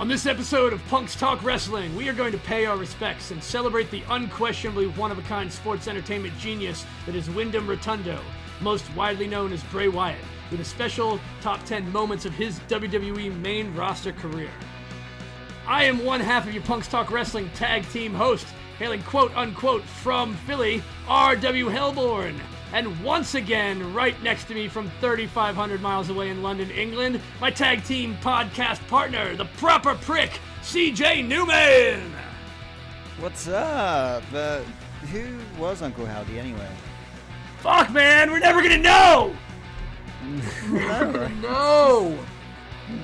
On this episode of Punks Talk Wrestling, we are going to pay our respects and celebrate the unquestionably one-of-a-kind sports entertainment genius that is Windham Rotunda, most widely known as Bray Wyatt, with a special top 10 moments of his WWE main roster career. I am one half of your Punks Talk Wrestling tag team host, hailing quote-unquote from Philly, R.W. Hellborn. And once again, right next to me from 3,500 miles away in London, England, my tag team podcast partner, the proper prick, CJ Newman! What's up? Who was Uncle Howdy anyway? Fuck, man, we're never gonna know! Never. No!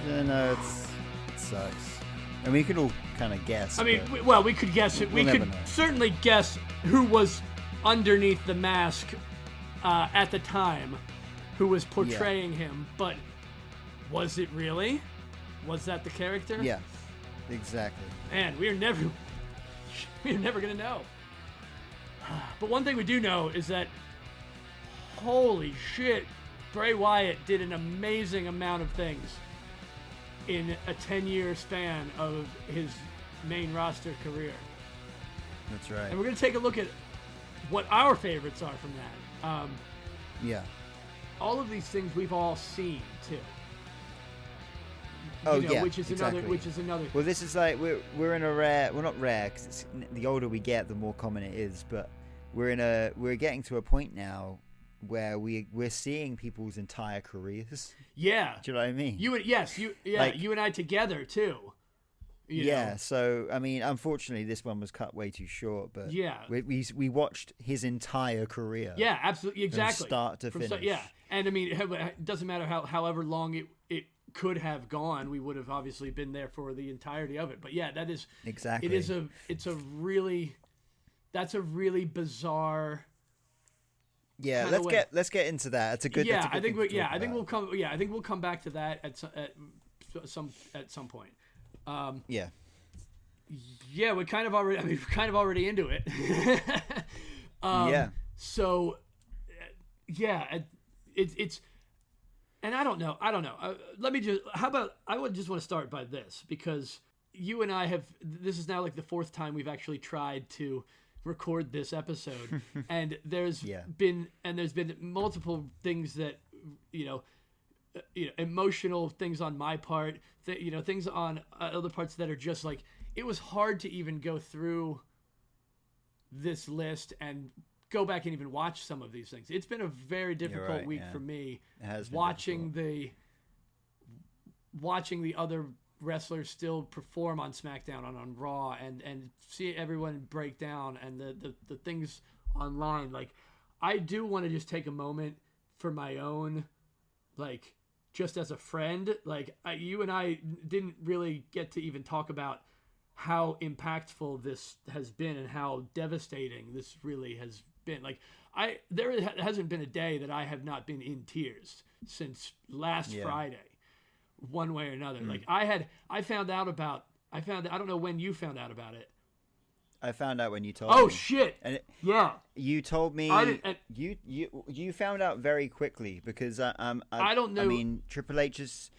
No, it sucks. And we can all kind of guess. I mean, we could guess it. We could certainly guess who was underneath the mask at the time, who was portraying him, but was it really? Was that the character? Yeah, exactly. Man, we're never gonna know. But one thing we do know is that, holy shit, Bray Wyatt did an amazing amount of things in a 10-year span of his main roster career. That's right. And we're gonna take a look at what our favorites are from that. Yeah. All of these things we've all seen too. Yeah, which is exactly. another. Well, this is like we're in a rare. Well, not rare, because the older we get, the more common it is. But we're getting to a point now where we're seeing people's entire careers. Yeah. Do you know what I mean? You and I together too. You know? So I mean, unfortunately, this one was cut way too short. But yeah, we watched his entire career. Yeah, absolutely, exactly, from start to finish. And I mean, it doesn't matter however long it could have gone. We would have obviously been there for the entirety of it. But yeah, that is exactly. That's a really bizarre. Yeah, let's get into that. It's a good. Yeah, that's a good I think I think we'll come back to that at some point. Yeah, we're kind of already into it. Yeah. So, yeah, it's, and I don't know. Let me just. How about I would just want to start by this, because you and I have. This is now like the fourth time we've actually tried to record this episode, and there's been multiple things that emotional things on my part, things on other parts that are just like, it was hard to even go through this list and go back and even watch some of these things. It's been a very difficult week for me, watching the other wrestlers still perform on SmackDown and on Raw, and see everyone break down, and the things online. Like, I do want to just take a moment for my own, like, just as a friend, like, you and I didn't really get to even talk about how impactful this has been and how devastating this really has been. Like, there hasn't been a day that I have not been in tears since last Friday, one way or another. Like, I found out, I don't know when you found out about it. I found out when you told me. Oh shit! And you told me. You found out very quickly, because I don't know. I mean, Triple H's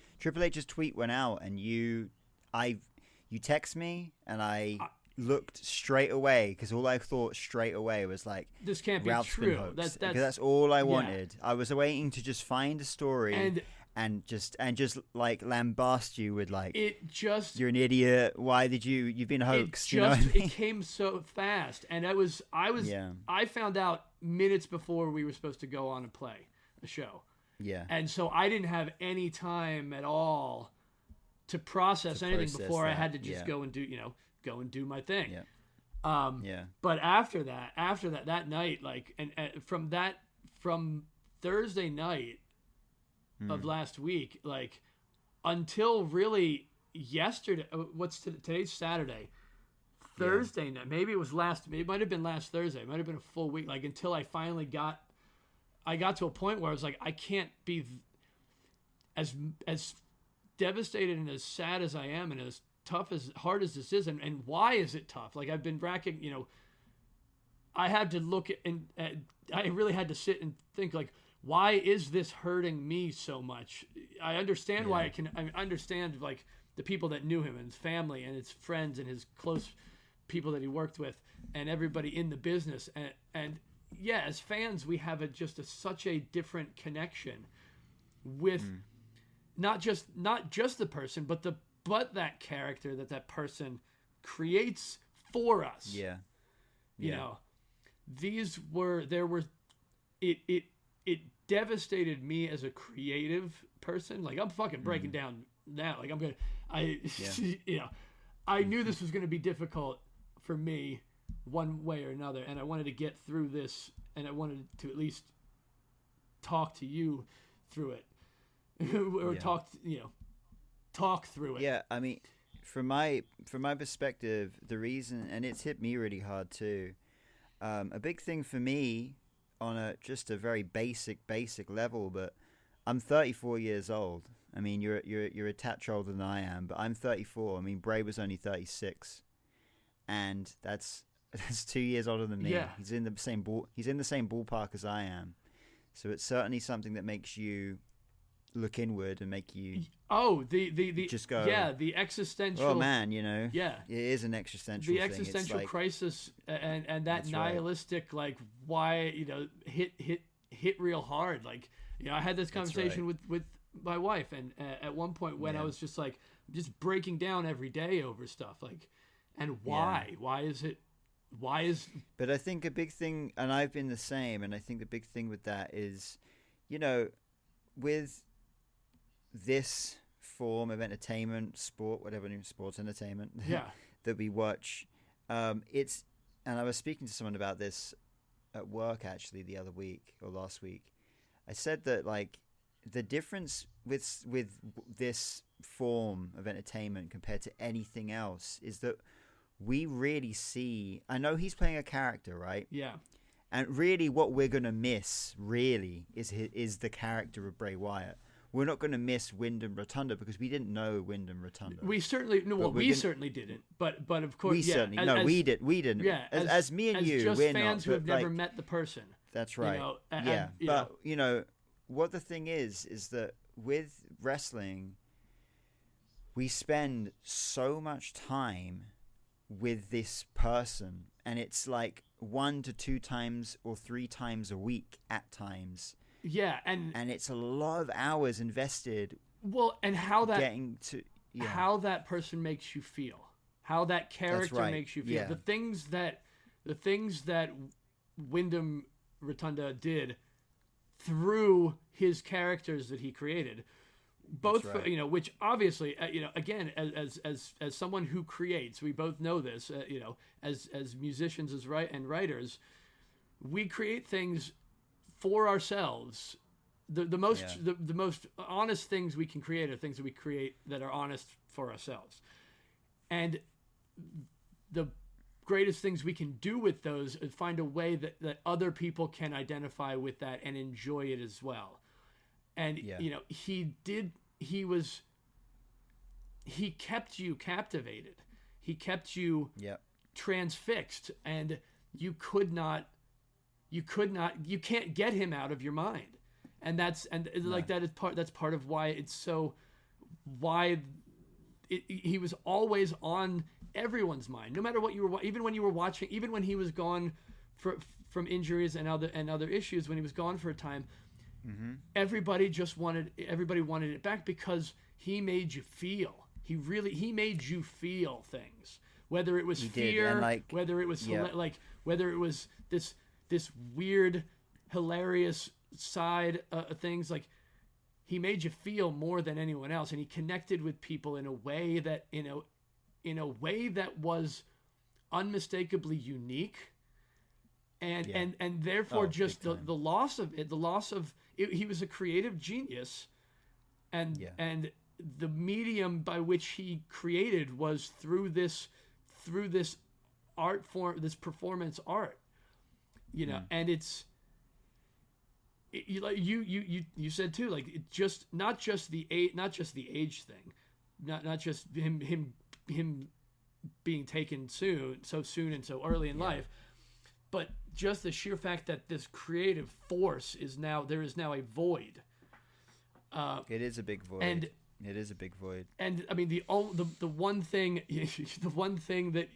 tweet went out, and you text me, and I looked straight away, because all I thought straight away was like, this can't be Ralph's true. Because that's all I wanted. I was waiting to just find a story. And just like lambast you with like, you're an idiot. Why did you've been hoaxed? It came so fast, and I found out minutes before we were supposed to go on and play a show. Yeah. And so I didn't have any time at all to process anything before that. I had to just go and do my thing. Yeah. But after that night, like, and from Thursday night of last week, like, until really yesterday. Today's Saturday. Thursday night, maybe it might have been last Thursday. It might have been a full week. Like, until I finally got to a point where I was like, I can't be as devastated and as sad as I am, and as hard as this is, and why is it tough? Like, I've been racking, I had to look at, and I really had to sit and think, like, why is this hurting me so much? I understand why I understand, like, the people that knew him and his family and his friends and his close people that he worked with and everybody in the business. And yeah, as fans, we have such a different connection with not just the person, but that character that person creates for us. Yeah. You know, it devastated me as a creative person. Like, I'm fucking breaking down now. Like, I knew this was going to be difficult for me one way or another, and I wanted to get through this, and I wanted to at least talk to you through it, or talk through it. Yeah, I mean, from my perspective, the reason, and it's hit me really hard too. A big thing for me on just a very basic level, but I'm 34 years old. I mean, you're a touch older than I am, but I'm 34. I mean, Bray was only 36, and that's 2 years older than me. Yeah. He's in the same ballpark as I am. So it's certainly something that makes you look inward and make you the just go, the existential, oh man, you know, it is an existential the thing. existential crisis and that nihilistic right. like why, you know, hit real hard. Like, you know, I had this conversation with my wife, and at one point when I was just like breaking down every day over stuff, like, and why but I think a big thing, and I've been the same, and I think the big thing with that is, you know, with this form of entertainment, sports entertainment that we watch, it's, and I was speaking to someone about this at work actually the other week or last week. I said that, like, the difference with this form of entertainment compared to anything else is that we really see, I know he's playing a character, right? Yeah. And really what we're going to miss really is the character of Bray Wyatt. We're not going to miss Windham Rotunda because we didn't know Windham Rotunda. We certainly certainly didn't. But of course, we didn't. Yeah, as me and you, just we're fans not, who have never met the person. That's right. You know, but you know what the thing is that with wrestling, we spend so much time with this person, and it's like 1 to 2 times or 3 times a week at times. Yeah, and it's a lot of hours invested. Well, and how that how that person makes you feel, how that character makes you feel, yeah. the things that Windham Rotunda did through his characters that he created, both you know, which obviously you know, again, as someone who creates, we both know this, you know, as musicians, and writers, we create things for ourselves. The most honest things we can create are things that we create that are honest for ourselves, and the greatest things we can do with those is find a way that other people can identify with that and enjoy it as well. And you know, he kept you captivated, he kept you transfixed, and you can't get him out of your mind. And that's part of why it's so, he was always on everyone's mind, no matter what you were, even when you were watching, even when he was gone from injuries and other issues, when he was gone for a time, everybody wanted it back because he made you feel. He made you feel things, whether it was fear, whether it was whether it was this weird, hilarious side of things. Like, he made you feel more than anyone else, and he connected with people in a way that was unmistakably unique, and therefore just the loss of it. He was a creative genius, and the medium by which he created was through this art form, this performance art. You know, and you said too, like, it just not just the age thing, not just him being taken so soon and so early in life, but just the sheer fact that this creative force is now a void. It is a big void, It is a big void. And I mean, the one thing, the one thing that,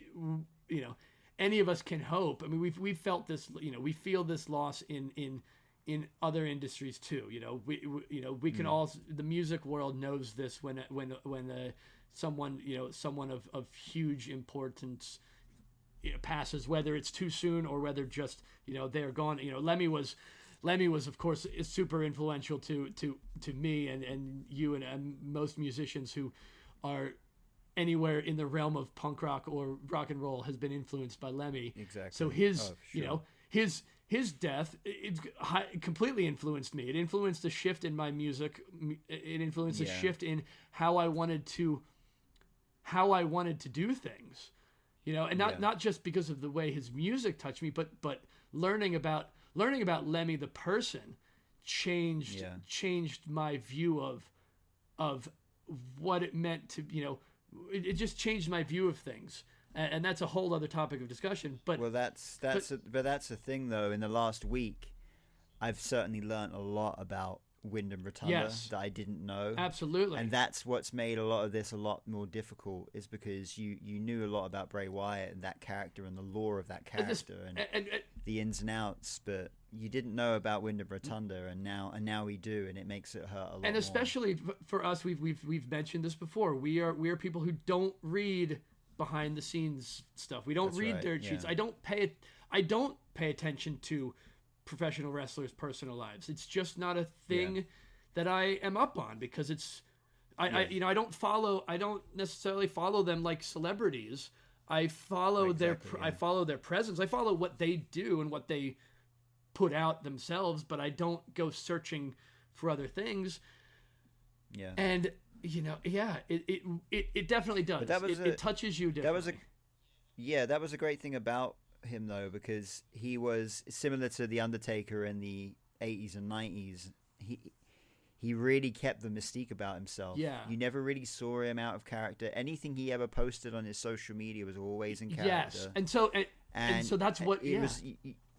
any of us can hope. I mean, we've felt this, we feel this loss in other industries too. We can all, the music world knows this when someone of huge importance passes, whether it's too soon or whether just they're gone. Lemmy was of course super influential to me and you and most musicians who are anywhere in the realm of punk rock or rock and roll has been influenced by Lemmy. Exactly. So his death, completely influenced me. It influenced a shift in my music. It influenced a shift in how I wanted to do things, and not just because of the way his music touched me, but learning about Lemmy the person changed my view of what it meant to, it just changed my view of things. And that's a whole other topic of discussion. But that's the thing though. In the last week, I've certainly learned a lot about Windham Rotunda that I didn't know. Absolutely. And that's what's made a lot of this a lot more difficult, is because you knew a lot about Bray Wyatt and that character and the lore of that character and the ins and outs, but you didn't know about Windham Rotunda, and now we do, and it makes it hurt a lot. And especially for us, we've mentioned this before. We are people who don't read behind the scenes stuff. We don't read dirt sheets. I don't pay attention to professional wrestlers' personal lives. It's just not a thing that I am up on, because it's I don't necessarily follow them like celebrities. I follow their presence. I follow what they do and what they put out themselves, but I don't go searching for other things. Yeah. And it definitely does. It touches you differently. That was a great thing about him though, because he was similar to the Undertaker in the 80s and 90s. He really kept the mystique about himself. Yeah. You never really saw him out of character. Anything he ever posted on his social media was always in character. Yes. And so that's what was.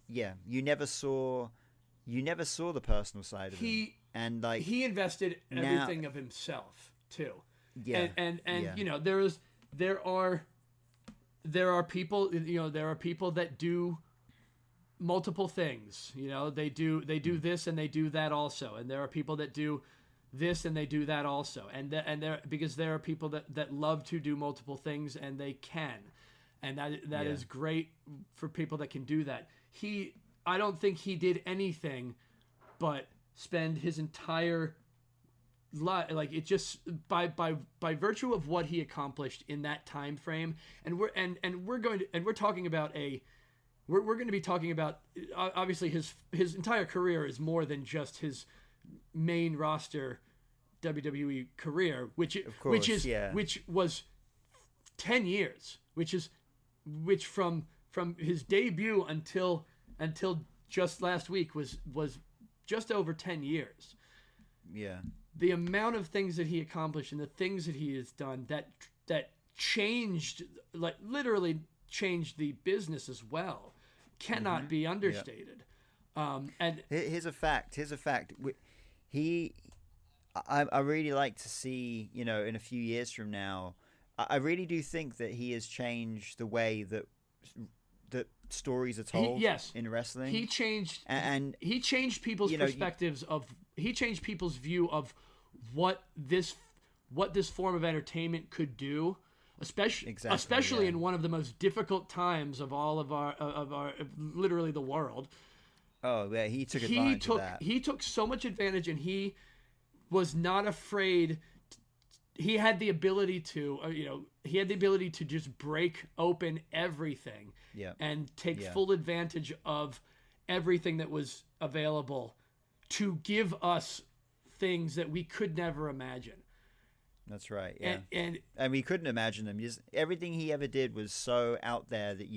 You never saw the personal side of him. And like, he invested everything of himself too. Yeah. And there are people that do multiple things. They do this and they do that also. And there are people that do this and they do that also. Because there are people that love to do multiple things, and they can. And that is great for people that can do that. I don't think he did anything but spend his entire life, like, it just by virtue of what he accomplished in that time frame. And we're going to be talking about obviously his entire career is more than just his main roster WWE career, which was 10 years, which from his debut until just last week was just over 10 years. Yeah. The amount of things that he accomplished and the things that he has done that changed, like literally changed the business as well, cannot be understated. Yeah. And here's a fact. I really like to see, in a few years from now, I really do think that he has changed the way that stories are told in wrestling. He changed he changed people's perspectives he changed people's view of what this form of entertainment could do, especially in one of the most difficult times of all of our literally the world. Oh yeah, he took advantage of that. He took so much advantage, and he was not afraid. He had the ability to, just break open everything and take full advantage of everything that was available to give us things that we could never imagine. That's right. Yeah. And we couldn't imagine them. Just everything he ever did was so out there that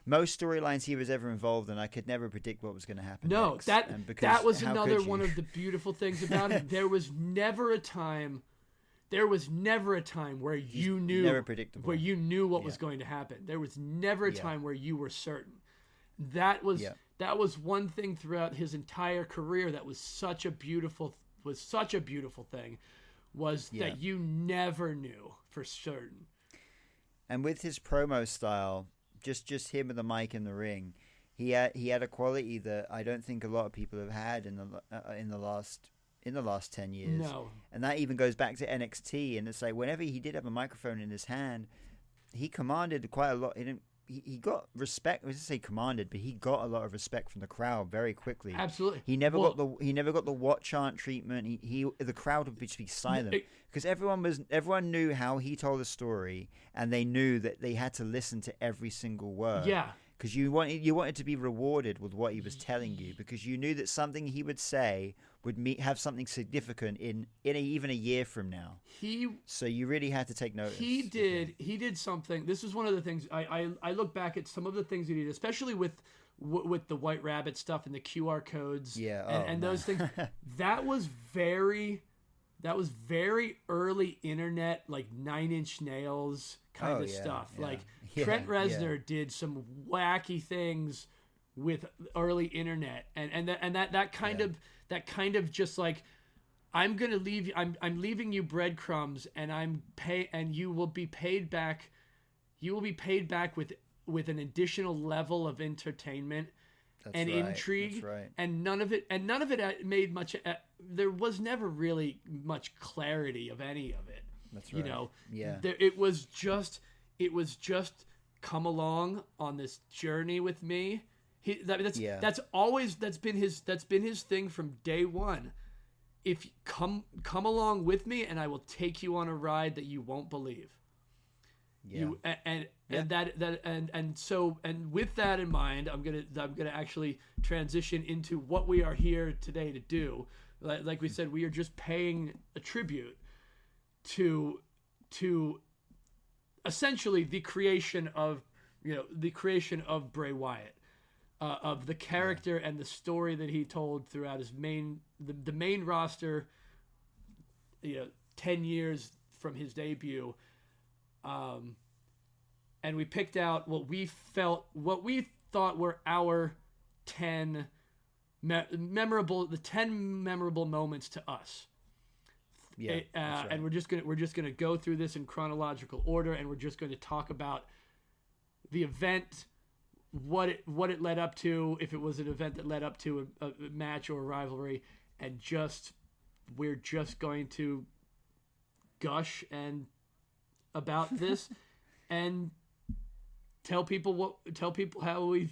most storylines he was ever involved in, I could never predict what was going to happen. No, next. that was another one of the beautiful things about him. There was never a time where you knew never predictable. Where you knew what was going to happen. There was never a time where you were certain. That was one thing throughout his entire career that was such a beautiful thing, was that you never knew for certain. And with his promo style, just him with the mic in the ring, he had a quality that I don't think a lot of people have had in the last 10 years. No. And that even goes back to NXT, and it's like whenever he did have a microphone in his hand, he commanded quite a lot. He got respect. I was going to say commanded, but he got a lot of respect from the crowd very quickly. Absolutely. He never got the what chant treatment. The crowd would just be silent because everyone knew how he told the story, and they knew that they had to listen to every single word. Yeah. Because you wanted to be rewarded with what he was telling you, because you knew that something he would say would have something significant even a year from now. So you really had to take notice. He did something. This is one of the things I look back at some of the things he did, especially with the White Rabbit stuff and the QR codes. Yeah, and those things. That was very early internet, like 9 Inch Nails kind of stuff. Yeah. Like Trent Reznor did some wacky things with early internet, and that kind of just like, I'm gonna leave you. I'm leaving you breadcrumbs, and you will be paid back. You will be paid back with an additional level of entertainment intrigue. That's right. And none of it made much. There was never really much clarity of any of it. That's right. Yeah. It was just come along on this journey with me. That's been his thing from day one. If you come along with me, and I will take you on a ride that you won't believe. Yeah. And with that in mind, I'm gonna actually transition into what we are here today to do. Like we said, we are just paying a tribute to essentially the creation of Bray Wyatt, of the character and the story that he told throughout his main roster. 10 years from his debut. And we picked out what we thought were our 10 memorable moments to us. Yeah, that's right. And we're just gonna go through this in chronological order, and we're just going to talk about the event, what it led up to, if it was an event that led up to a match or a rivalry, and we're just going to gush and about this and tell people how we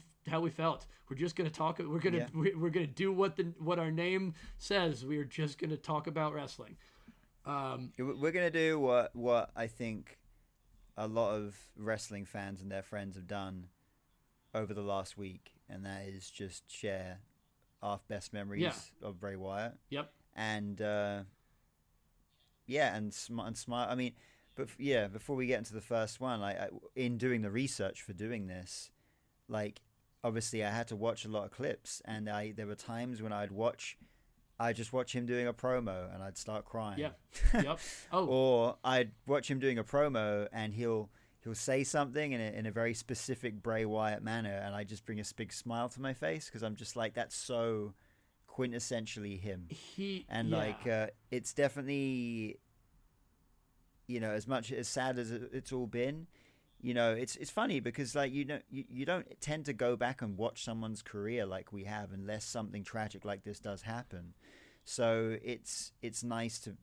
felt. We're just going to talk. We're going to do what our name says. We are just going to talk about wrestling. We're going to do what I think a lot of wrestling fans and their friends have done over the last week, and that is just share our best memories of Bray Wyatt. Yep. And and smile. I mean, before we get into the first one, in doing the research for doing this, like, obviously I had to watch a lot of clips, and there were times when I'd just watch him doing a promo and I'd start crying. Yeah. Yep. Oh. Or I'd watch him doing a promo and he'll say something in a very specific Bray Wyatt manner, and I just bring a big smile to my face, because I'm just like, that's so quintessentially him. It's definitely, as much as sad as it's all been, it's funny because, like, you don't tend to go back and watch someone's career like we have unless something tragic like this does happen. So it's nice to,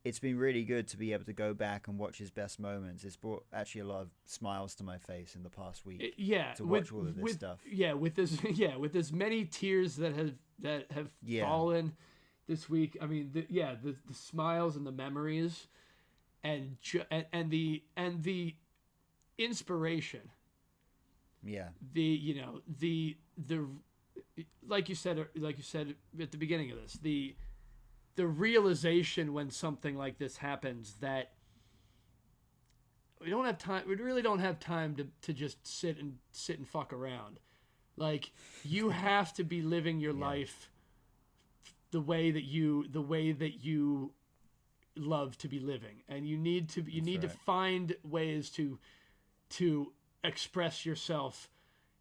it's been really good to be able to go back and watch his best moments. It's brought actually a lot of smiles to my face in the past week. To watch all of this stuff. Yeah, with as many tears that have fallen this week. I mean, the smiles and the memories, and the inspiration. Yeah. The like you said at the beginning of this, the realization when something like this happens that we really don't have time to just sit and fuck around. Like, you have to be living your life the way that you love to be living, and you need to find ways to express yourself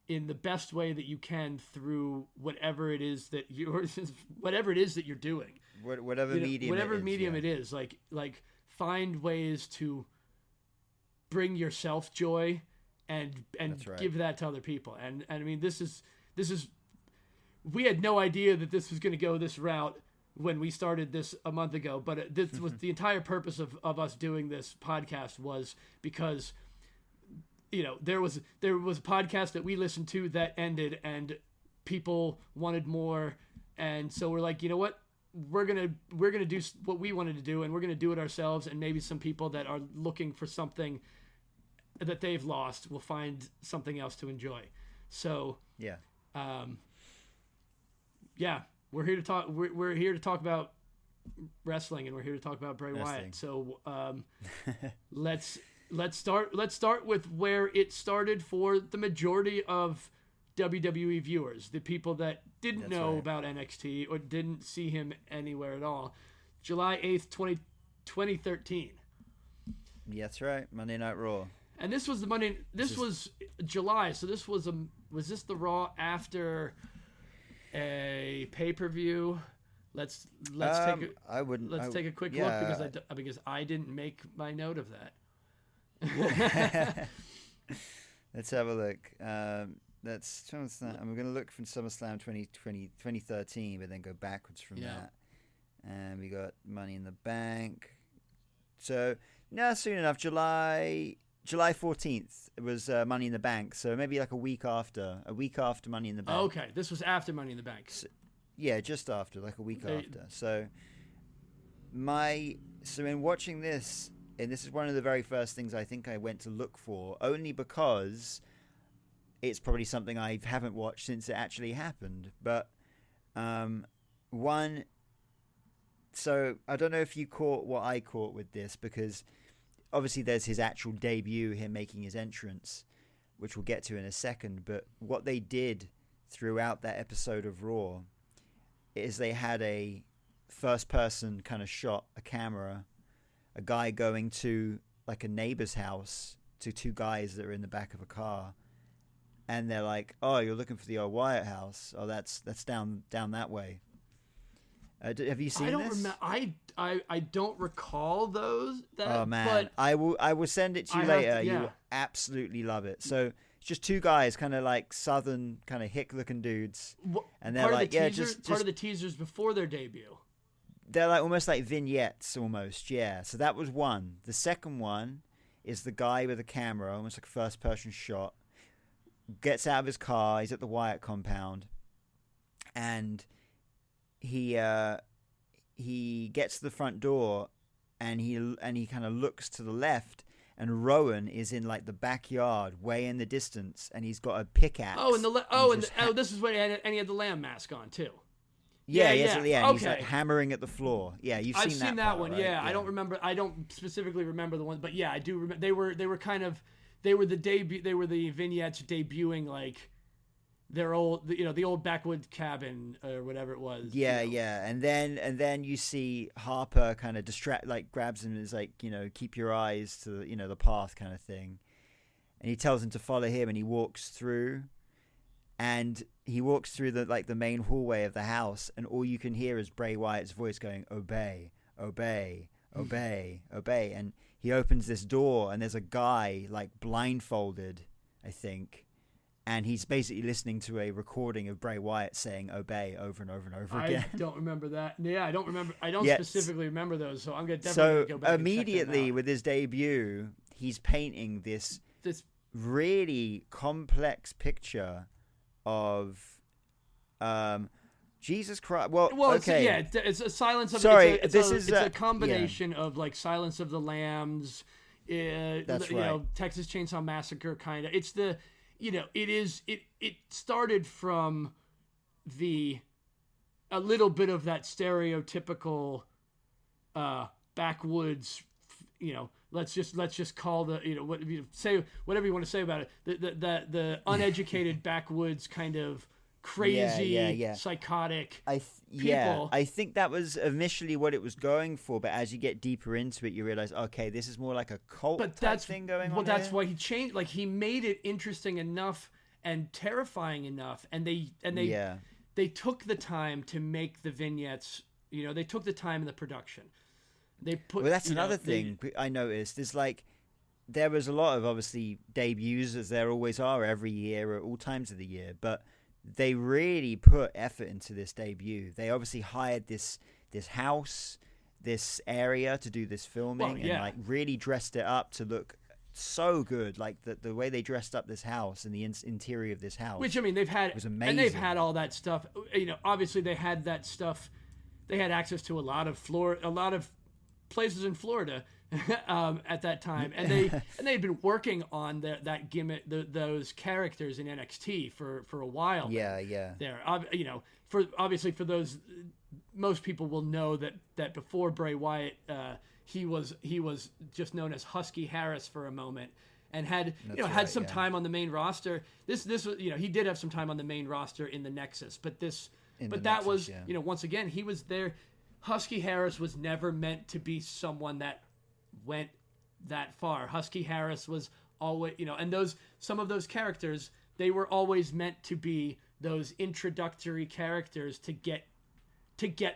in the best way that you can through whatever it is that you're doing. whatever medium it is, like find ways to bring yourself joy and give that to other people. And I mean, this is we had no idea that this was going to go this route when we started this a month ago, but this was the entire purpose of us doing this podcast, was because, you know, there was a podcast that we listened to that ended and people wanted more. And so we're like, you know what, we're going to do what we wanted to do, and we're going to do it ourselves. And maybe some people that are looking for something that they've lost will find something else to enjoy. So, we're here to talk. We're here to talk about wrestling, and we're here to talk about Bray Wyatt. So let's start with where it started for the majority of WWE viewers, the people that didn't know about NXT or didn't see him anywhere at all. July 8th, 2013. Yeah, that's right. Monday Night Raw. And this was the Monday. This was July. So this was this the Raw after a pay-per-view? Let's take a quick look because I didn't make my note of that. Let's have a look. That's SummerSlam. I'm going to look from SummerSlam 2013, but then go backwards from that. And we got Money in the Bank. So now, soon enough, July 14th, it was Money in the Bank. So maybe like a week after Money in the Bank. Oh, okay, this was after Money in the Bank. So, yeah, just after, like a week after. So in watching this, and this is one of the very first things I think I went to look for, only because it's probably something I haven't watched since it actually happened. But so I don't know if you caught what I caught with this, because obviously there's his actual debut, him making his entrance, which we'll get to in a second. But what they did throughout that episode of Raw is they had a first-person kind of shot, a camera, a guy going to like a neighbor's house, to two guys that are in the back of a car. And they're like, "Oh, you're looking for the old Wyatt house? Oh, that's down that way." Have you seen this? I don't recall those. Oh man, but I will send it to you later. You will absolutely love it. So it's just two guys, kind of like southern, kind of hick looking dudes, and they're like, just part of the teasers before their debut. They're like almost like vignettes, almost. Yeah. So that was one. The second one is the guy with a camera, almost like a first person shot. Gets out of his car. He's at the Wyatt compound, and he gets to the front door, and he kind of looks to the left, and Rowan is in like the backyard, way in the distance, and he's got a pickaxe. This is when he had the lamb mask on too. Yeah. Okay. He's like hammering at the floor. Yeah, I've seen that one. Right? Yeah, I don't remember. I don't specifically remember the one, but yeah, I do remember. They were the vignettes debuting like their old, the old backwoods cabin or whatever it was. Yeah. And then you see Harper kind of grabs him and is like, keep your eyes to the path kind of thing. And he tells him to follow him, and he walks through. And he walks through the main hallway of the house, and all you can hear is Bray Wyatt's voice going, "Obey, obey, obey, obey." And he opens this door, and there's a guy like blindfolded, I think, and he's basically listening to a recording of Bray Wyatt saying "obey" over and over and over again. I don't remember that. Yeah, I don't remember. I don't specifically remember those, so I'm gonna definitely go back. So immediately with his debut, he's painting this really complex picture of Jesus Christ. Well, okay. It's a Silence of. Sorry, it's a combination of like Silence of the Lambs, That's right. Texas Chainsaw Massacre kind of. It's the, it started from a little bit of that stereotypical backwoods, let's just call say whatever you want to say about it. The uneducated backwoods kind of crazy, psychotic people. I think that was initially what it was going for, but as you get deeper into it, you realize, okay, this is more like a cult type thing going on. Well, that's why he changed. Like, he made it interesting enough and terrifying enough, and they took the time to make the vignettes, You know, they took the time in the production. They put. Well, that's another thing I noticed. Is like there was a lot of obviously debuts, as there always are every year at all times of the year, but they really put effort into this debut. They obviously hired this house, this area to do this filming, and like really dressed it up to look so good. Like the way they dressed up this house and the interior of this house, which I mean they've had, was amazing. And they've had all that stuff. You know, obviously they had that stuff. They had access to a lot of places in Florida at that time, and they'd been working on that gimmick, those characters in NXT for a while. Yeah. There, you know, for those, most people will know that before Bray Wyatt, he was just known as Husky Harris for a moment, and had some time on the main roster. This was, you know, he did have some time on the main roster in the Nexus, but that was you know, once again, he was there. Husky Harris was never meant to be someone that went that far. Husky Harris was always, you know, and some of those characters, they were always meant to be those introductory characters to get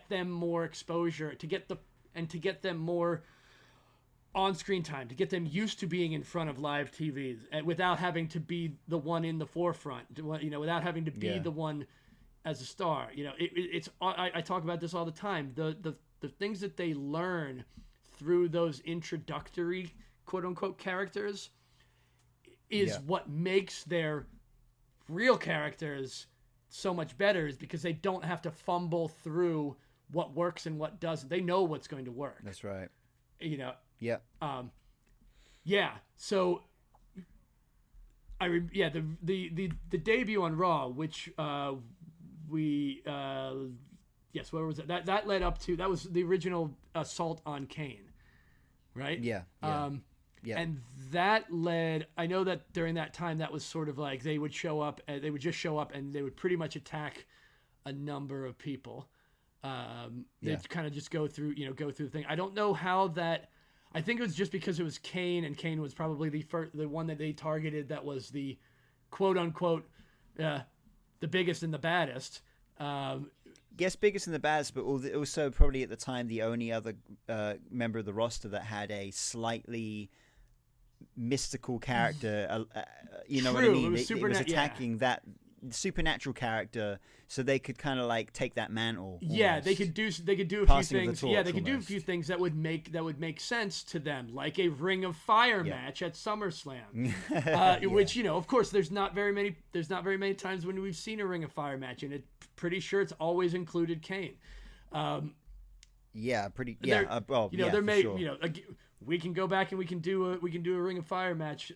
them more exposure, to get them more on-screen time, to get them used to being in front of live TVs, and without having to be the one in the forefront, you know, without having to be the one as a star. You know, it's I talk about this all the time. The things that they learn through those introductory quote unquote characters is what makes their real characters so much better, is because they don't have to fumble through what works and what doesn't. They know what's going to work. That's right. You know. Yeah. So the debut on Raw, which where was it? That led up to, that was the original assault on Kane, right? Yeah. And that led, I know that during that time, that was sort of like they would just show up and they would pretty much attack a number of people. They'd kind of just go through the thing. I don't know how that, I think it was just because it was Kane, and Kane was probably the one that they targeted that was the quote unquote, the biggest and the baddest. Yes, biggest and the baddest, but also probably at the time the only other member of the roster that had a slightly mystical character. You know what I mean? It was attacking that supernatural character, so they could kind of like take that mantle. Yeah, almost. they could do a few things. Yeah, they could do a few things that would make sense to them, like a Ring of Fire match at SummerSlam, which, you know, of course, there's not very many times when we've seen a Ring of Fire match, and it's pretty sure it's always included Kane. Well, there may, sure. You know, we can go back and we can do a Ring of Fire match.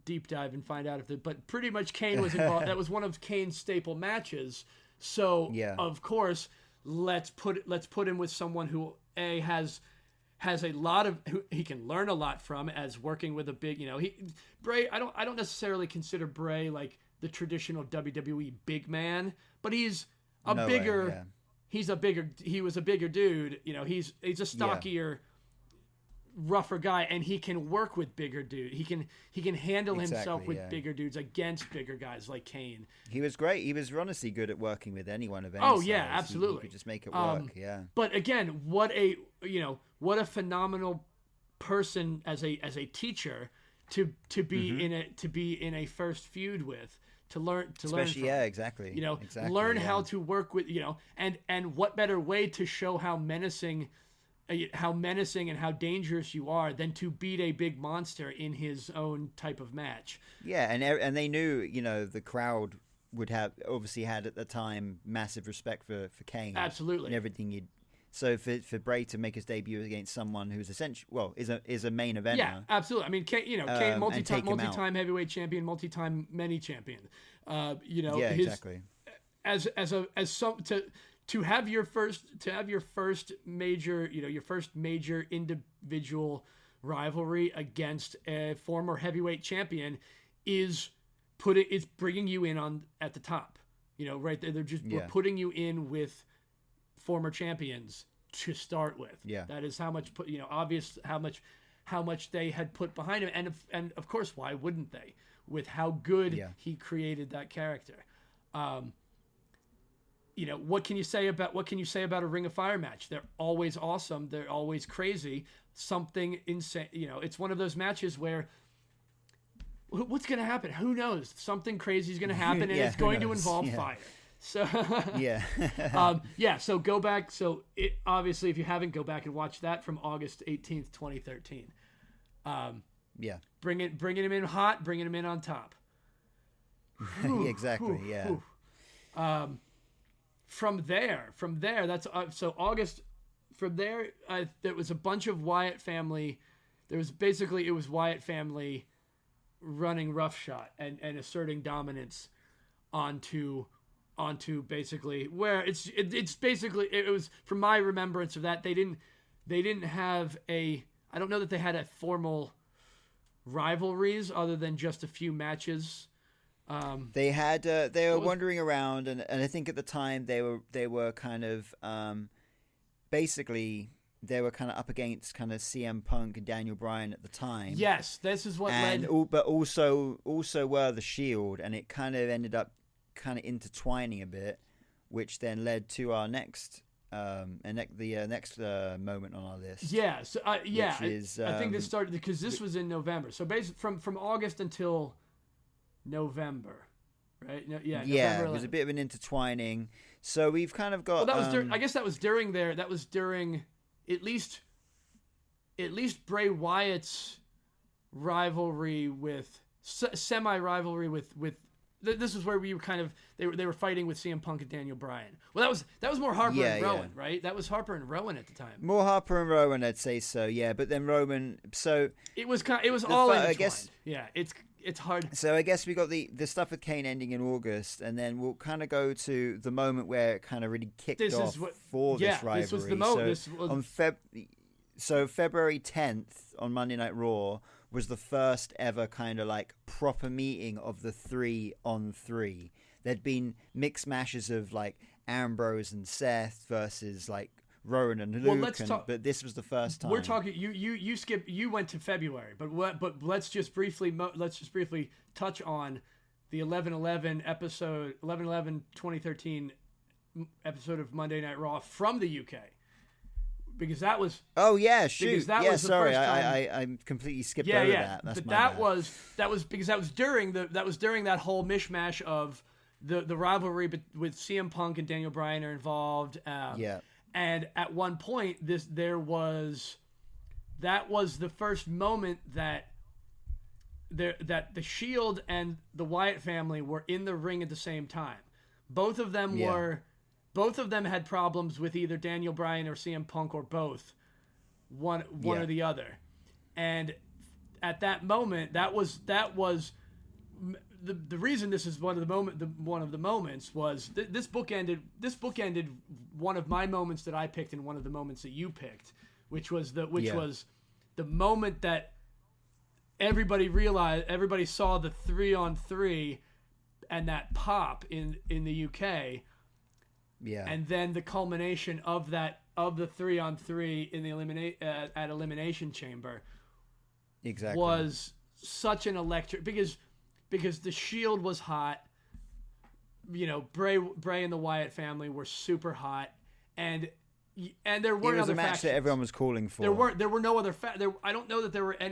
Deep dive and find out but pretty much Kane was involved. That was one of Kane's staple matches. So of course, let's put him with someone who has a lot of, who he can learn a lot from, as working with a big, you know, Bray. I don't necessarily consider Bray like the traditional WWE big man, but he was a bigger dude. You know, he's a stockier, rougher guy, and he can work with bigger dudes. He can handle himself with bigger dudes against bigger guys like Kane. He was great. He was honestly good at working with anyone of any size. Absolutely. He could just make it work. But again, what a phenomenal person as a teacher to be in a first feud with, to learn from. Exactly. You know, learn how to work with, you know, and what better way to show how menacing and how dangerous you are than to beat a big monster in his own type of match. Yeah, and they knew, you know, the crowd would have obviously had at the time massive respect for Kane. Absolutely. And everything so for Bray to make his debut against someone who's is a main eventer. Yeah, absolutely. I mean, Kane, multi-time heavyweight champion, multi-time many champion. You know, exactly. To have your first major, you know, your first major individual rivalry against a former heavyweight champion is bringing you in at the top. You know, right there, we're putting you in with former champions to start with. Yeah, that is how much obvious how much they had put behind him, and of course, why wouldn't they? With how good he created that character. what can you say about a Ring of Fire match? They're always awesome. They're always crazy. Something insane. It's one of those matches where what's going to happen? Who knows? Something crazy is going to happen, and it's going to involve fire. So So go back. So obviously, if you haven't, go back and watch that from August 18th, 2013. Bringing him in hot, bringing him in on top. Exactly. From there, that's so August. From there, there was a bunch of Wyatt family. It was Wyatt family running roughshod and asserting dominance onto basically where it's basically it was, from my remembrance of that, they didn't have I don't know that they had a formal rivalries other than just a few matches. They were wandering around, and I think at the time they were kind of basically they were kind of up against kind of CM Punk and Daniel Bryan at the time. Yes, this is what led. But also were the Shield, and it kind of ended up kind of intertwining a bit, which then led to our next next moment on our list. Yeah, so I think this started because this was in November. So basically from August until November, right? November November it was a bit of an intertwining. So we've kind of got. Well, that was I guess that was during at least Bray Wyatt's rivalry with semi-rivalry with. This is where we were kind of they were fighting with CM Punk and Daniel Bryan. Well, that was more Harper and Rowan, right? That was Harper and Rowan at the time. More Harper and Rowan, I'd say so. Yeah, but then Roman. So it was all intertwined. I guess. Yeah, it's hard. So I guess we got the stuff with Kane ending in August, and then we'll kind of go to the moment where it kind of really kicked off for this rivalry. This was the moment. So February 10th on Monday Night Raw was the first ever kind of like proper meeting of the 3-on-3. There'd been mixed matches of like Ambrose and Seth versus like Rowan and Luke, but this was the first time. We're talking. You went to February, but let's just briefly touch on the 11/11 episode, 11/11/2013 episode of Monday Night Raw from the UK, because that was. Oh yeah, shoot. Because that was the sorry, first time. I completely skipped over that. That's but my that bad. was because that was during that whole mishmash of the rivalry with CM Punk and Daniel Bryan are involved. And at one point, that was the first moment that the Shield and the Wyatt family were in the ring at the same time. Both of them had problems with either Daniel Bryan or CM Punk or both, one or the other. And at that moment, that was the reason this is one of the moments was this bookended one of my moments that I picked and one of the moments that you picked, which was the moment that everybody saw the 3-on-3 and that pop in the UK. Yeah. And then the culmination of the 3-on-3 in the at Elimination Chamber. Exactly. Was such an electric because the Shield was hot. Bray and the Wyatt family were super hot, and there weren't other factions. It was a match that everyone was calling for. There were no other I don't know that there weren't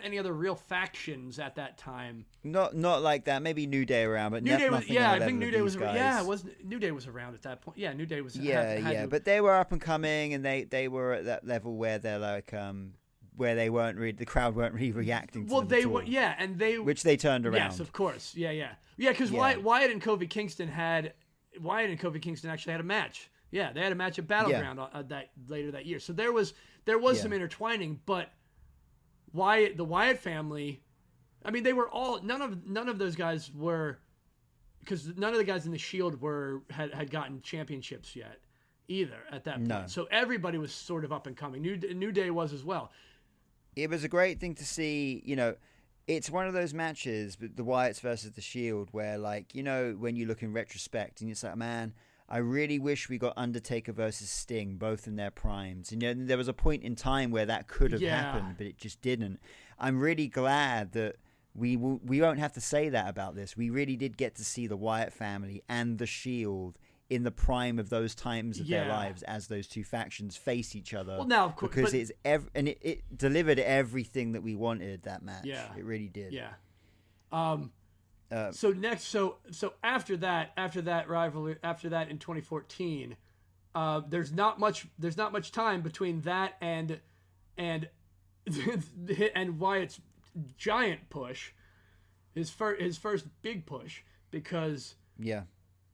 any other real factions at that time. Not like that. Maybe New Day around, but New Day was. Yeah, I think New Day was. Yeah, New Day was around at that point. Yeah, New Day was. But they were up and coming, and they were at that level where they're like where they weren't really, the crowd weren't really reacting to them they at all. were, yeah, and they which they turned around. Yes, of course, yeah, because Wyatt and Kofi Kingston actually had a match. Yeah, they had a match at Battleground later that year. So there was some intertwining, but the Wyatt family, I mean, they were all none of those guys were, because none of the guys in the Shield had gotten championships yet either at that point. No. So everybody was sort of up and coming. New Day was as well. It was a great thing to see, it's one of those matches, the Wyatts versus the Shield, where, like, when you look in retrospect and it's like, man, I really wish we got Undertaker versus Sting, both in their primes. There was a point in time where that could have happened, but it just didn't. I'm really glad that we won't have to say that about this. We really did get to see the Wyatt family and the Shield in the prime of those times of their lives as those two factions face each other. Well, now of course, because it delivered everything that we wanted, that match. Yeah, it really did. Yeah. So after that rivalry, after that in 2014, there's not much time between that and Wyatt's giant push, his first big push, because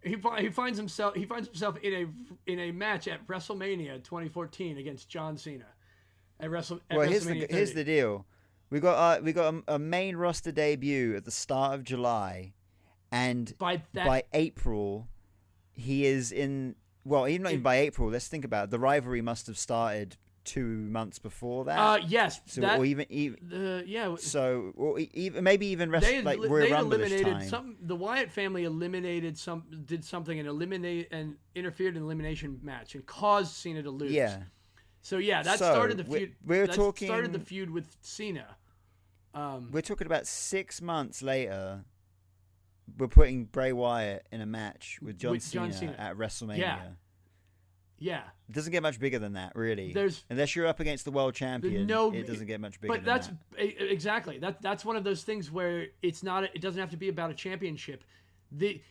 he finds himself in a match at WrestleMania 2014 against John Cena at WrestleMania. Here's the deal. We got a main roster debut at the start of July, and by April, he is in. Well, even by April. Let's think about it. The rivalry must have started 2 months before that. Yes. So maybe even Royal Rumble-ish time. The Wyatt family did something and interfered in an elimination match and caused Cena to lose. Yeah. So that started the feud. Started the feud with Cena. We're talking about 6 months later. We're putting Bray Wyatt in a match with John Cena at WrestleMania. Yeah. It doesn't get much bigger than that, really. Unless you're up against the world champion, it doesn't get much bigger than that. Exactly. That's one of those things where it doesn't have to be about a championship.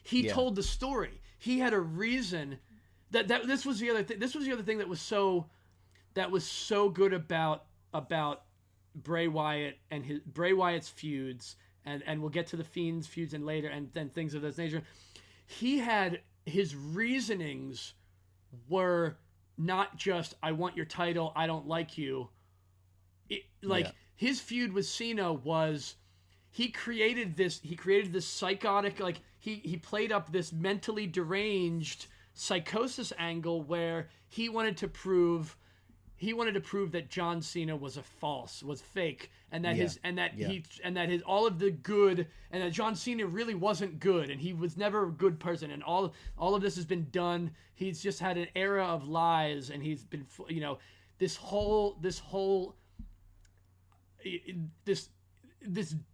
He told the story. He had a reason that this was the other thing. This was the other thing that was so good about Bray Wyatt and Bray Wyatt's feuds, and we'll get to the Fiend's feuds and later, and then things of this nature. He had his reasonings were not just, I want your title, I don't like you. His feud with Cena was, he created this psychotic, he played up this mentally deranged psychosis angle where he wanted to prove that John Cena was fake, and that all of the good, and that John Cena really wasn't good, and he was never a good person, and all of this has been done. He's just had an era of lies, and he's been, this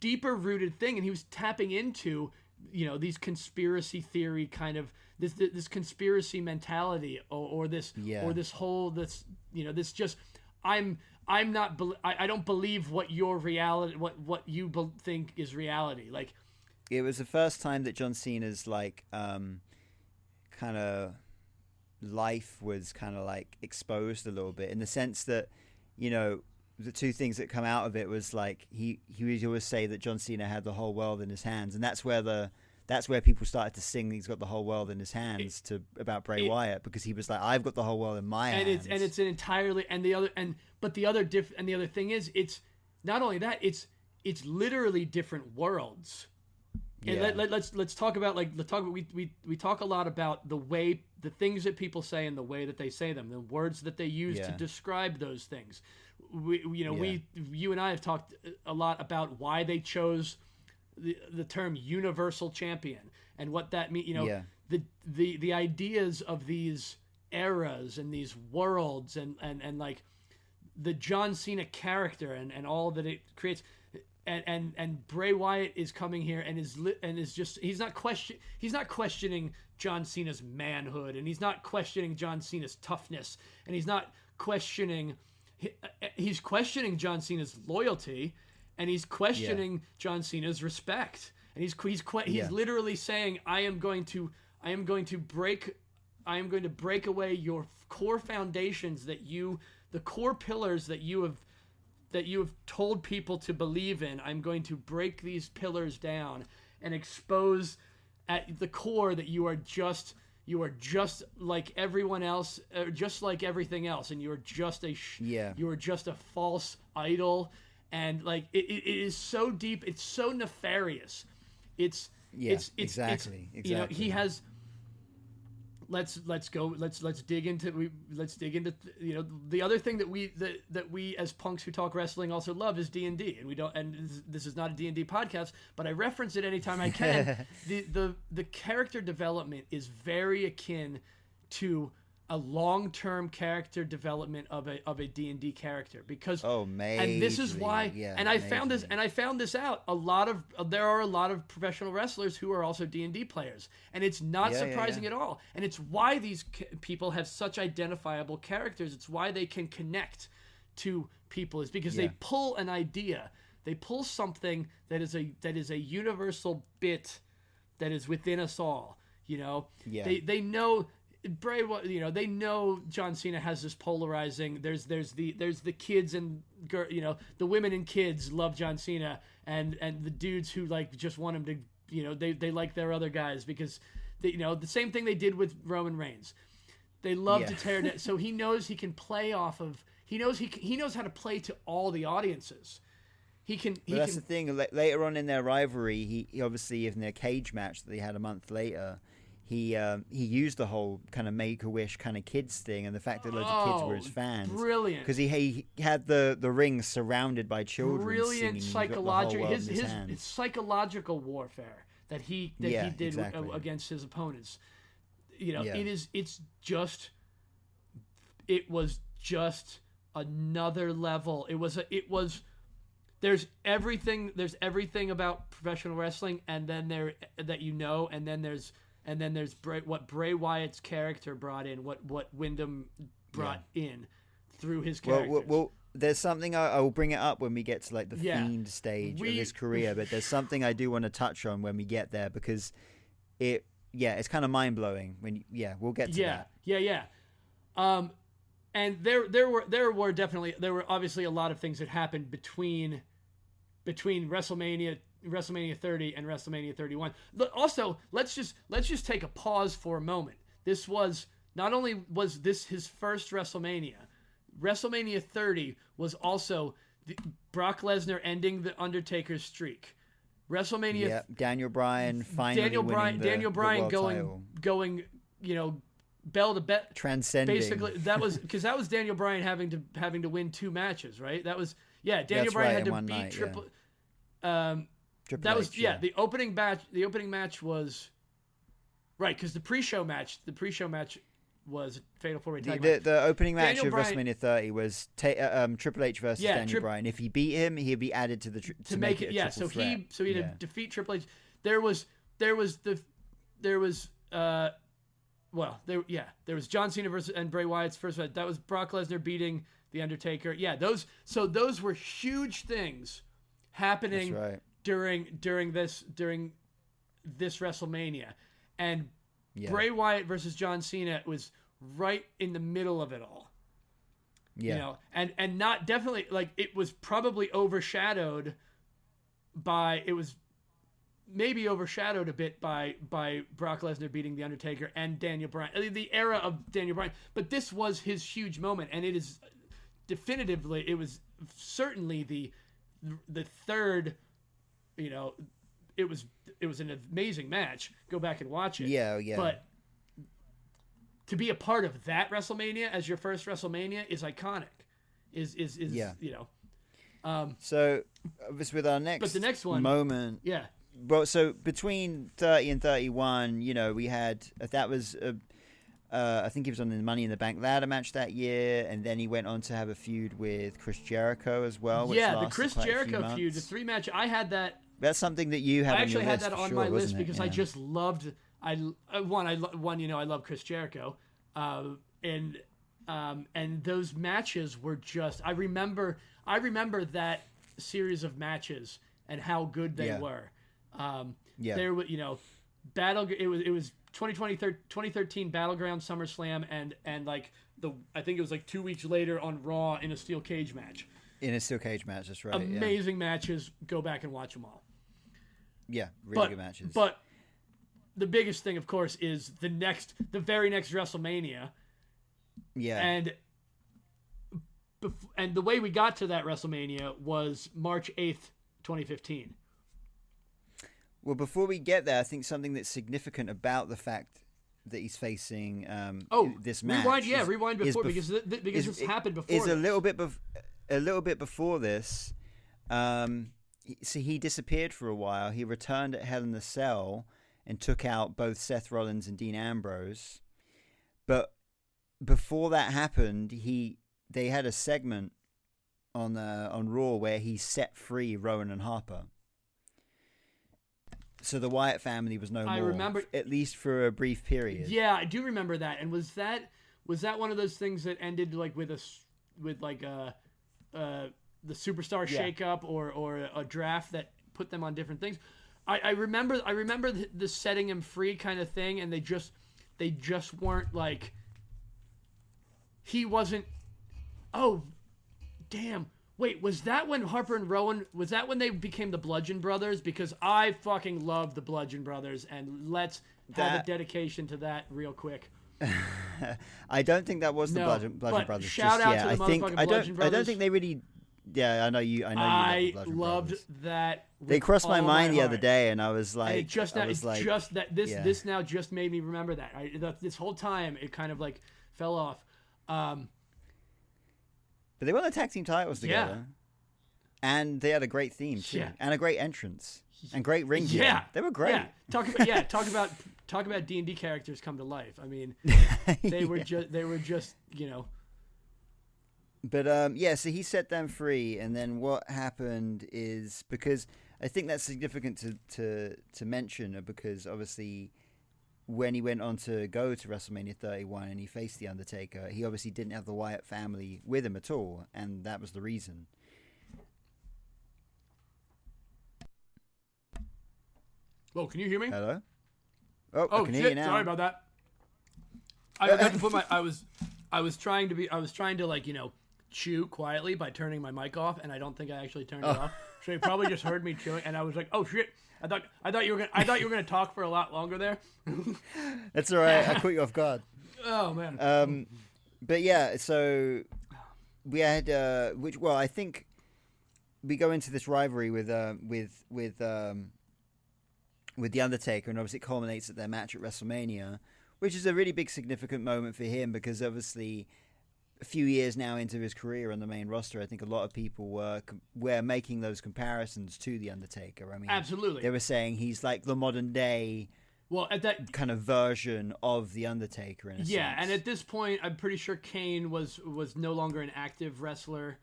deeper rooted thing, and he was tapping into, these conspiracy theory kind of this conspiracy mentality, or this whole just I don't believe what your reality, what you think is reality. Like, it was the first time that John Cena's kind of life was kind of exposed a little bit, in the sense that, the two things that come out of it was he would always say that John Cena had the whole world in his hands, and that's where people started to sing "He's got the whole world in his hands" about Bray Wyatt, because he was like, "I've got the whole world in my hands." It's an entirely, the other thing is, it's not only that, it's literally different worlds. Yeah. And let's talk about we talk a lot about the things that people say and the way that they say them, the words that they use to describe those things. You and I have talked a lot about why they chose the term universal champion and what that means. The ideas of these eras and these worlds and the John Cena character and all that it creates. And Bray Wyatt is coming here and is just, he's not questioning John Cena's manhood, and he's not questioning John Cena's toughness, and he's questioning John Cena's loyalty, and he's questioning John Cena's respect, and he's literally saying, I am going to break away your core foundations, the core pillars that you have told people to believe in. I'm going to break these pillars down and expose at the core that you are just like everyone else, just like everything else, and you are just a false idol. And it is so deep, it's so nefarious. Exactly. He has. Let's dig into the other thing that we as punks who talk wrestling also love is D&D, and we don't, and this is not a D&D podcast, but I reference it anytime I can. The character development is very akin to a long-term character development of a D&D character, because and this is why and I found this out, there are a lot of professional wrestlers who are also D&D players, and it's not surprising at all, and it's why these people have such identifiable characters. It's why they can connect to people, is because they pull an idea, they pull something that is a universal bit that is within us all, they know Bray, they know John Cena has this polarizing. There's the kids and the women and kids love John Cena, and the dudes who just want him to, they like their other guys because the same thing they did with Roman Reigns. They love to tear down. So he knows he can play off of. He knows how to play to all the audiences. That's the thing. Later on in their rivalry, he obviously in their cage match that they had a month later. He used the whole kind of Make-A-Wish kind of kids thing, and the fact that loads of kids were his fans. Brilliant. Because he had the ring surrounded by children. Brilliant psychological. His psychological warfare that he did against his opponents. It was just another level. There's everything about professional wrestling, and then and then there's what Bray Wyatt's character brought in, what Windham brought in through his character. Well, there's something I will bring it up when we get to the Fiend stage of his career, but there's something I do want to touch on when we get there, because it's kind of mind blowing we'll get to that. And there were obviously a lot of things that happened between WrestleMania 30 and WrestleMania 31. But also, let's just take a pause for a moment. This was not only was this his first WrestleMania. WrestleMania 30 was also Brock Lesnar ending the Undertaker's streak. WrestleMania Daniel Bryan finally Daniel Bryan going bell to bell, transcending. Basically, that was because that was Daniel Bryan having to win 2 matches, right? That was Daniel Bryan had to beat Triple H. The opening match. The opening match was right because the pre-show match was Fatal 4-Way Tag match. The opening match of WrestleMania 30 was Triple H versus Daniel Bryan. If he beat him, he'd be added to the to make it. A triple threat. He had to defeat Triple H. There was John Cena versus Bray Wyatt's first fight. That was Brock Lesnar beating the Undertaker. Yeah, those were huge things happening during this WrestleMania, and Bray Wyatt versus John Cena was right in the middle of it all. And not definitely it was probably overshadowed by maybe overshadowed a bit by Brock Lesnar beating the Undertaker and Daniel Bryan, the era of Daniel Bryan. But this was his huge moment, and it is definitively, it was certainly the third. It was an amazing match. Go back and watch it. Yeah. But to be a part of that WrestleMania as your first WrestleMania is iconic. So, with our next, but the next one moment, Well, so between 30 and 31, we had that was I think he was on the Money in the Bank ladder match that year, and then he went on to have a feud with Chris Jericho as well. Which the Chris Jericho feud, the 3-match. I had that. That's something that you had. I actually had that on my list because I just loved. I love Chris Jericho, and those matches were just. I remember that series of matches and how good they were. There were battle. It was 2013 Battleground SummerSlam and I think it was 2 weeks later on Raw in a steel cage match. That's right. Amazing matches. Go back and watch them all. Yeah, really good matches. But the biggest thing, of course, is the very next WrestleMania. Yeah. And the way we got to that WrestleMania was March 8th, 2015. Well, before we get there, I think something that's significant about the fact that he's facing this match. Rewind before because this happened before. Is a little bit before this. So he disappeared for a while. He returned at Hell in a Cell and took out both Seth Rollins and Dean Ambrose. But before that happened, they had a segment on Raw where he set free Rowan and Harper. So the Wyatt family was no more. I remember, at least for a brief period. Yeah, I do remember that. And was that one of those things that ended like with the superstar shakeup or a draft that put them on different things? I remember the setting him free kind of thing, and they just weren't like, he wasn't. Oh, damn. Wait, was that when Harper and Rowan, was that when they became the Bludgeon Brothers? Because I fucking love the Bludgeon Brothers, and let's have a dedication to that real quick. I don't think that was the Bludgeon Brothers. Shout out to the motherfucking Bludgeon Brothers. I don't think they really. Yeah, I know you. I loved that. They crossed my mind the other day, and I was like, this now just made me remember that. This whole time it kind of like fell off. But they won the tag team titles together, and they had a great theme too, and a great entrance, and great ring gear. Yeah, they were great. Yeah, talk about D&D characters come to life. I mean, they were just you know. But so he set them free, and then what happened is, because I think that's significant to mention, because obviously, when he went on to go to WrestleMania 31 and he faced The Undertaker, he obviously didn't have the Wyatt family with him at all, and that was the reason. Whoa, can you hear me? Hello? Oh, I can hear you now. Sorry about that. I had to put I was trying to like, you know, chew quietly by turning my mic off, and I don't think I actually turned it off. So you probably just heard me chewing, and I was like, "Oh shit! I thought you were gonna talk for a lot longer there." That's all right. I caught you off guard. Oh man. But yeah, so we had I think we go into this rivalry with The Undertaker, and obviously it culminates at their match at WrestleMania, which is a really big significant moment for him, because obviously a few years now into his career on the main roster, I think a lot of people were making those comparisons to The Undertaker. I mean, absolutely. They were saying he's like the modern day, at that kind of version of The Undertaker in a sense. And at this point, I'm pretty sure Kane was no longer an active wrestler.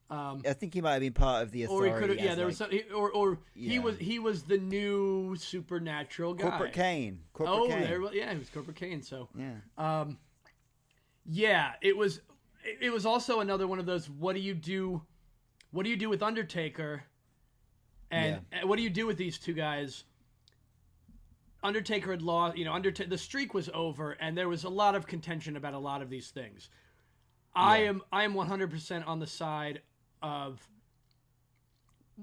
I think he might have been part of the Authority. Or he could have, there was something, he was the new supernatural guy. Corporate Kane. He was Corporate Kane. So it was also another one of those, what do you do with Undertaker, and what do you do with these two guys? Undertaker had lost, the streak was over, and there was a lot of contention about a lot of these things. I am 100% on the side of.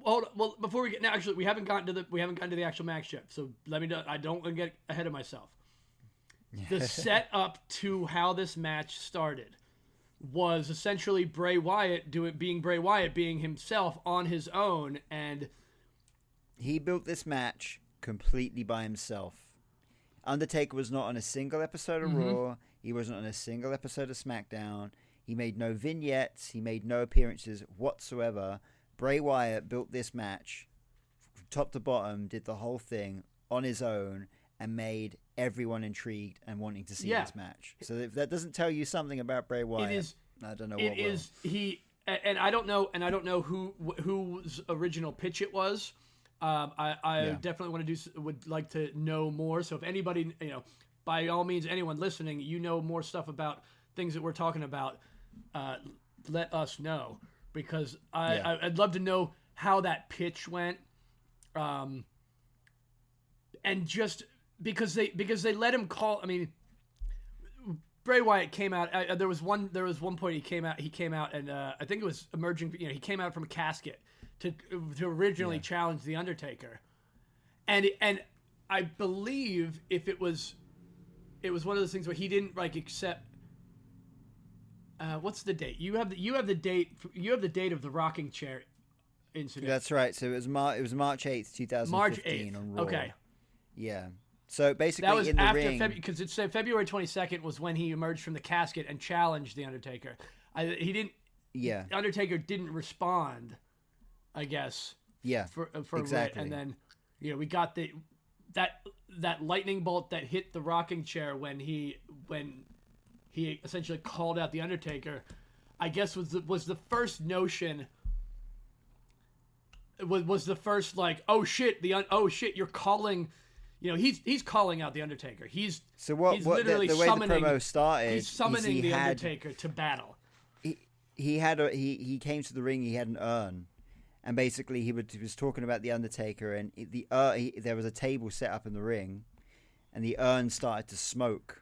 Well, before we get now, actually, we haven't gotten to the actual match yet. So I don't want to get ahead of myself. The setup to how this match started was essentially Bray Wyatt being himself on his own, and he built this match completely by himself. Undertaker was not on a single episode of Raw. He wasn't on a single episode of SmackDown. He made no vignettes. He made no appearances whatsoever. Bray Wyatt built this match from top to bottom, did the whole thing on his own, and made everyone intrigued and wanting to see this match. So if that doesn't tell you something about Bray Wyatt, I don't know what will. And I don't know whose original pitch it was. I definitely would like to know more. So if anybody, by all means, anyone listening, more stuff about things that we're talking about, let us know, because I'd love to know how that pitch went. And just because they let him call. I mean, Bray Wyatt came out. There was one point he came out, and I think it was emerging. He came out from a casket to originally challenge The Undertaker, and I believe it was one of those things where he didn't accept. What's the date? You have the date. You have the date of the rocking chair incident. That's right. So it was March 8th, 2015 March 8th. on Raw. Okay. Yeah. So basically, that was in the after ring, because it said February 22nd was when he emerged from the casket and challenged The Undertaker. He didn't. Yeah. Undertaker didn't respond, I guess. Yeah. For exactly. And then, we got that lightning bolt that hit the rocking chair when he he essentially called out the Undertaker, I guess was the first notion. Was the first like, oh shit, you're calling, he's calling out the Undertaker. He's literally the way summoning, the promo started. He's summoning the Undertaker to battle. He came to the ring. He had an urn, and basically he was talking about the Undertaker, and there was a table set up in the ring, and the urn started to smoke.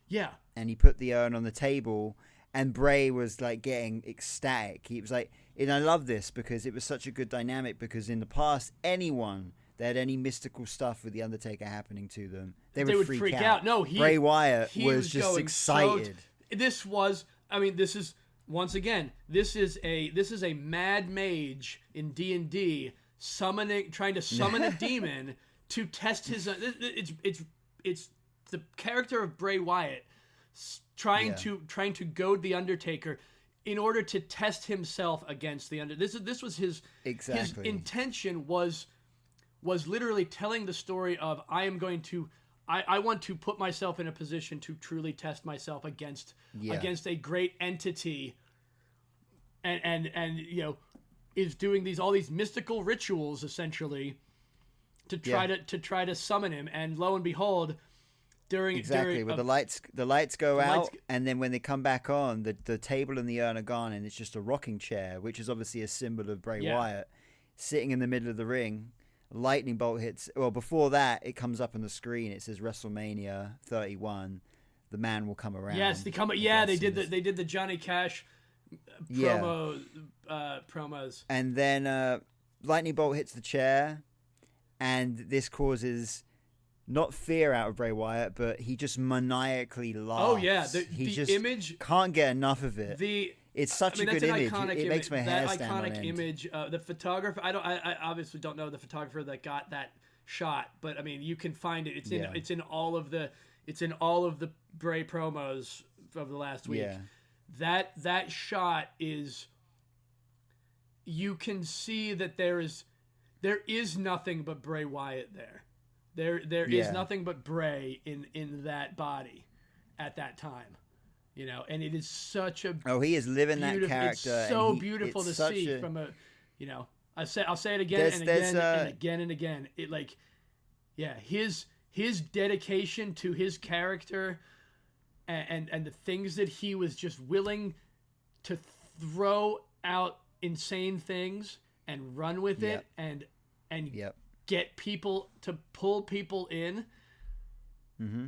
Yeah, and he put the urn on the table, and Bray was like getting ecstatic. He was like, and I love this because it was such a good dynamic. Because in the past, anyone that had any mystical stuff with the Undertaker happening to them, they would freak out. No, Bray Wyatt was just excited. This is. Once again, this is a mad mage in D&D trying to summon a demon to test his. It's the character of Bray Wyatt trying to goad the Undertaker in order to test himself against the Undertaker. This was his intention was literally telling the story of I want to put myself in a position to truly test myself against a great entity, and is doing all these mystical rituals essentially to try to summon him. And lo and behold, during the lights go out, and then when they come back on, the table and the urn are gone, and it's just a rocking chair, which is obviously a symbol of Bray Wyatt sitting in the middle of the ring. Lightning bolt hits. Well, before that, it comes up on the screen. It says WrestleMania 31. The man will come around. Yes, they come. Yeah, they did the Johnny Cash promos. And then lightning bolt hits the chair, and this causes not fear out of Bray Wyatt, but he just maniacally laughs. Oh yeah, he just image can't get enough of it. It's such a good image. It makes my hair stand on end. That iconic image. The photographer. I obviously don't know the photographer that got that shot, but I mean, you can find it. It's in all of the Bray promos of the last week. Yeah. That shot is. You can see that there is nothing but Bray Wyatt there. There is nothing but Bray in that body at that time. And it is such a he is living that character. It's so beautiful to see from a, I'll say it again and again and again and again. It his dedication to his character, and the things that he was just willing to throw out insane things and run with it and get people to pull people in. Mm-hmm.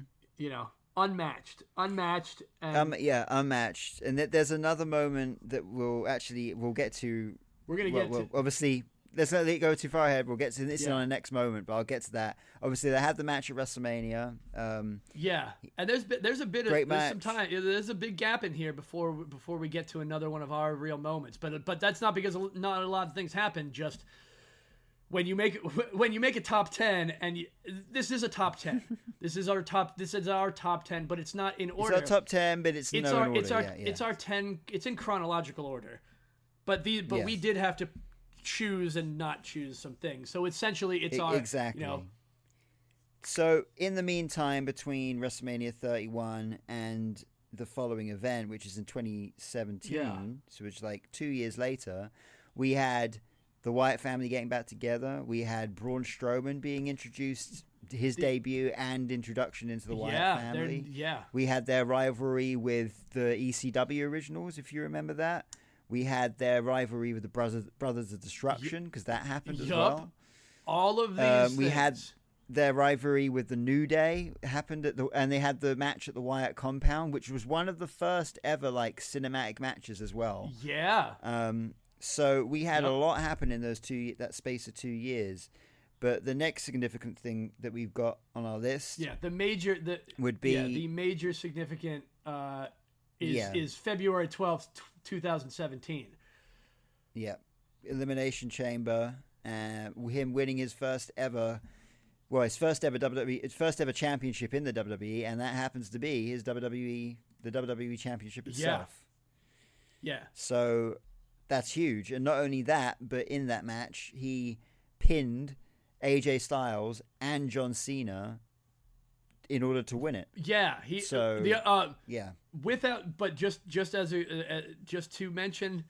Unmatched. Unmatched. And there's another moment that we'll get to. We're gonna get to. Obviously, let's not go too far ahead. We'll get to this on the next moment, but I'll get to that. Obviously, they had the match at WrestleMania. And there's a big gap in here before we get to another one of our real moments. But that's not because not a lot of things happen. Just when you make a top 10, and this is a top 10. This is our top 10, but it's not in order. It's our top 10, but it's no in order. It's our 10. It's in chronological order, but we did have to choose and not choose some things. So essentially, it's our exactly. So in the meantime, between WrestleMania 31 and the following event, which is in 2017, so it's like 2 years later, we had the Wyatt family getting back together. We had Braun Strowman being introduced, his debut and introduction into the Wyatt family. We had their rivalry with the ECW originals, if you remember that. We had their rivalry with the Brothers of Destruction, because that happened as well. All of these we had their rivalry with the New Day happened and they had the match at the Wyatt compound, which was one of the first ever cinematic matches as well. So we had a lot happen in that space of 2 years. But the next significant thing that we've got on our list, would be the major significant is February 12th, 2017. Yeah, Elimination Chamber, him winning his first ever championship in the WWE, and that happens to be the WWE Championship itself. Yeah. So that's huge, and not only that, but in that match he pinned AJ Styles and John Cena in order to win it. Yeah, yeah. Without, but just as just to mention,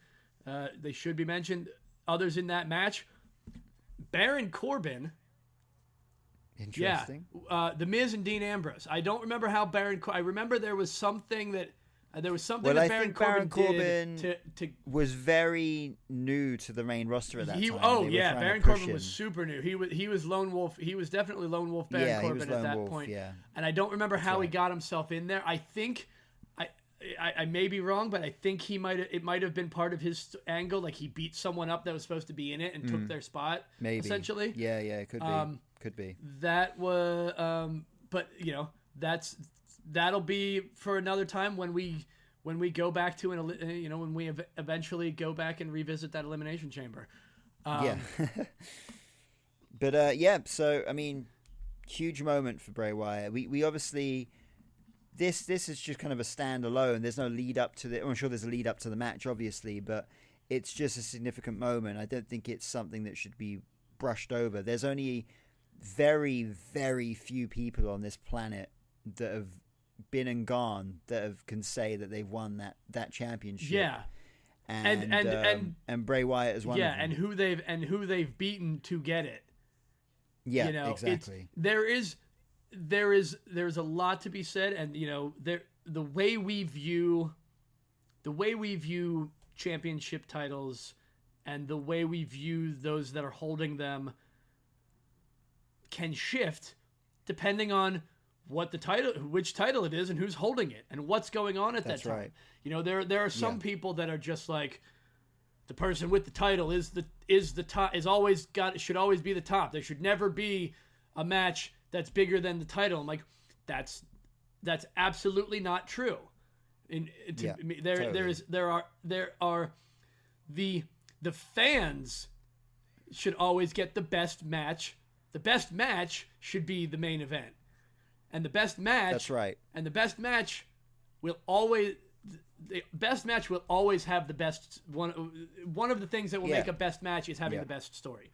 they should be mentioned. Others in that match, Baron Corbin. Interesting. Yeah, The Miz and Dean Ambrose. I don't remember how I remember there was something that that Baron Corbin did was very new to the main roster at that time. Baron Corbin was super new. He was Lone Wolf. He was definitely Lone Wolf Baron Corbin at that point. Yeah. And I don't remember how he got himself in there. I think I may be wrong, but I think it might have been part of his angle. Like he beat someone up that was supposed to be in it and took their spot. Maybe. Essentially. Yeah, it could be. Could be. That was, but that'll be for another time when we go back to when we eventually go back and revisit that Elimination Chamber. Yeah. But so I mean, huge moment for Bray Wyatt. We obviously this is just kind of a standalone. There's no lead up to the. I'm sure there's a lead up to the match, obviously, but it's just a significant moment. I don't think it's something that should be brushed over. There's only very, very few people on this planet that have been and gone that can say that they've won that championship. Yeah, and Bray Wyatt is one. Yeah, of them. and who they've beaten to get it. Yeah, exactly. There's a lot to be said, and the way we view championship titles and the way we view those that are holding them can shift depending on which title it is and who's holding it and what's going on at that time. Right. There are some people that are just like, the person with the title is the top, should always be the top. There should never be a match that's bigger than the title. I'm like, that's absolutely not true. There are the fans should always get the best match. The best match should be the main event. And the best match. That's right. And the best match will always have the best one of the things that will make a best match is having the best story.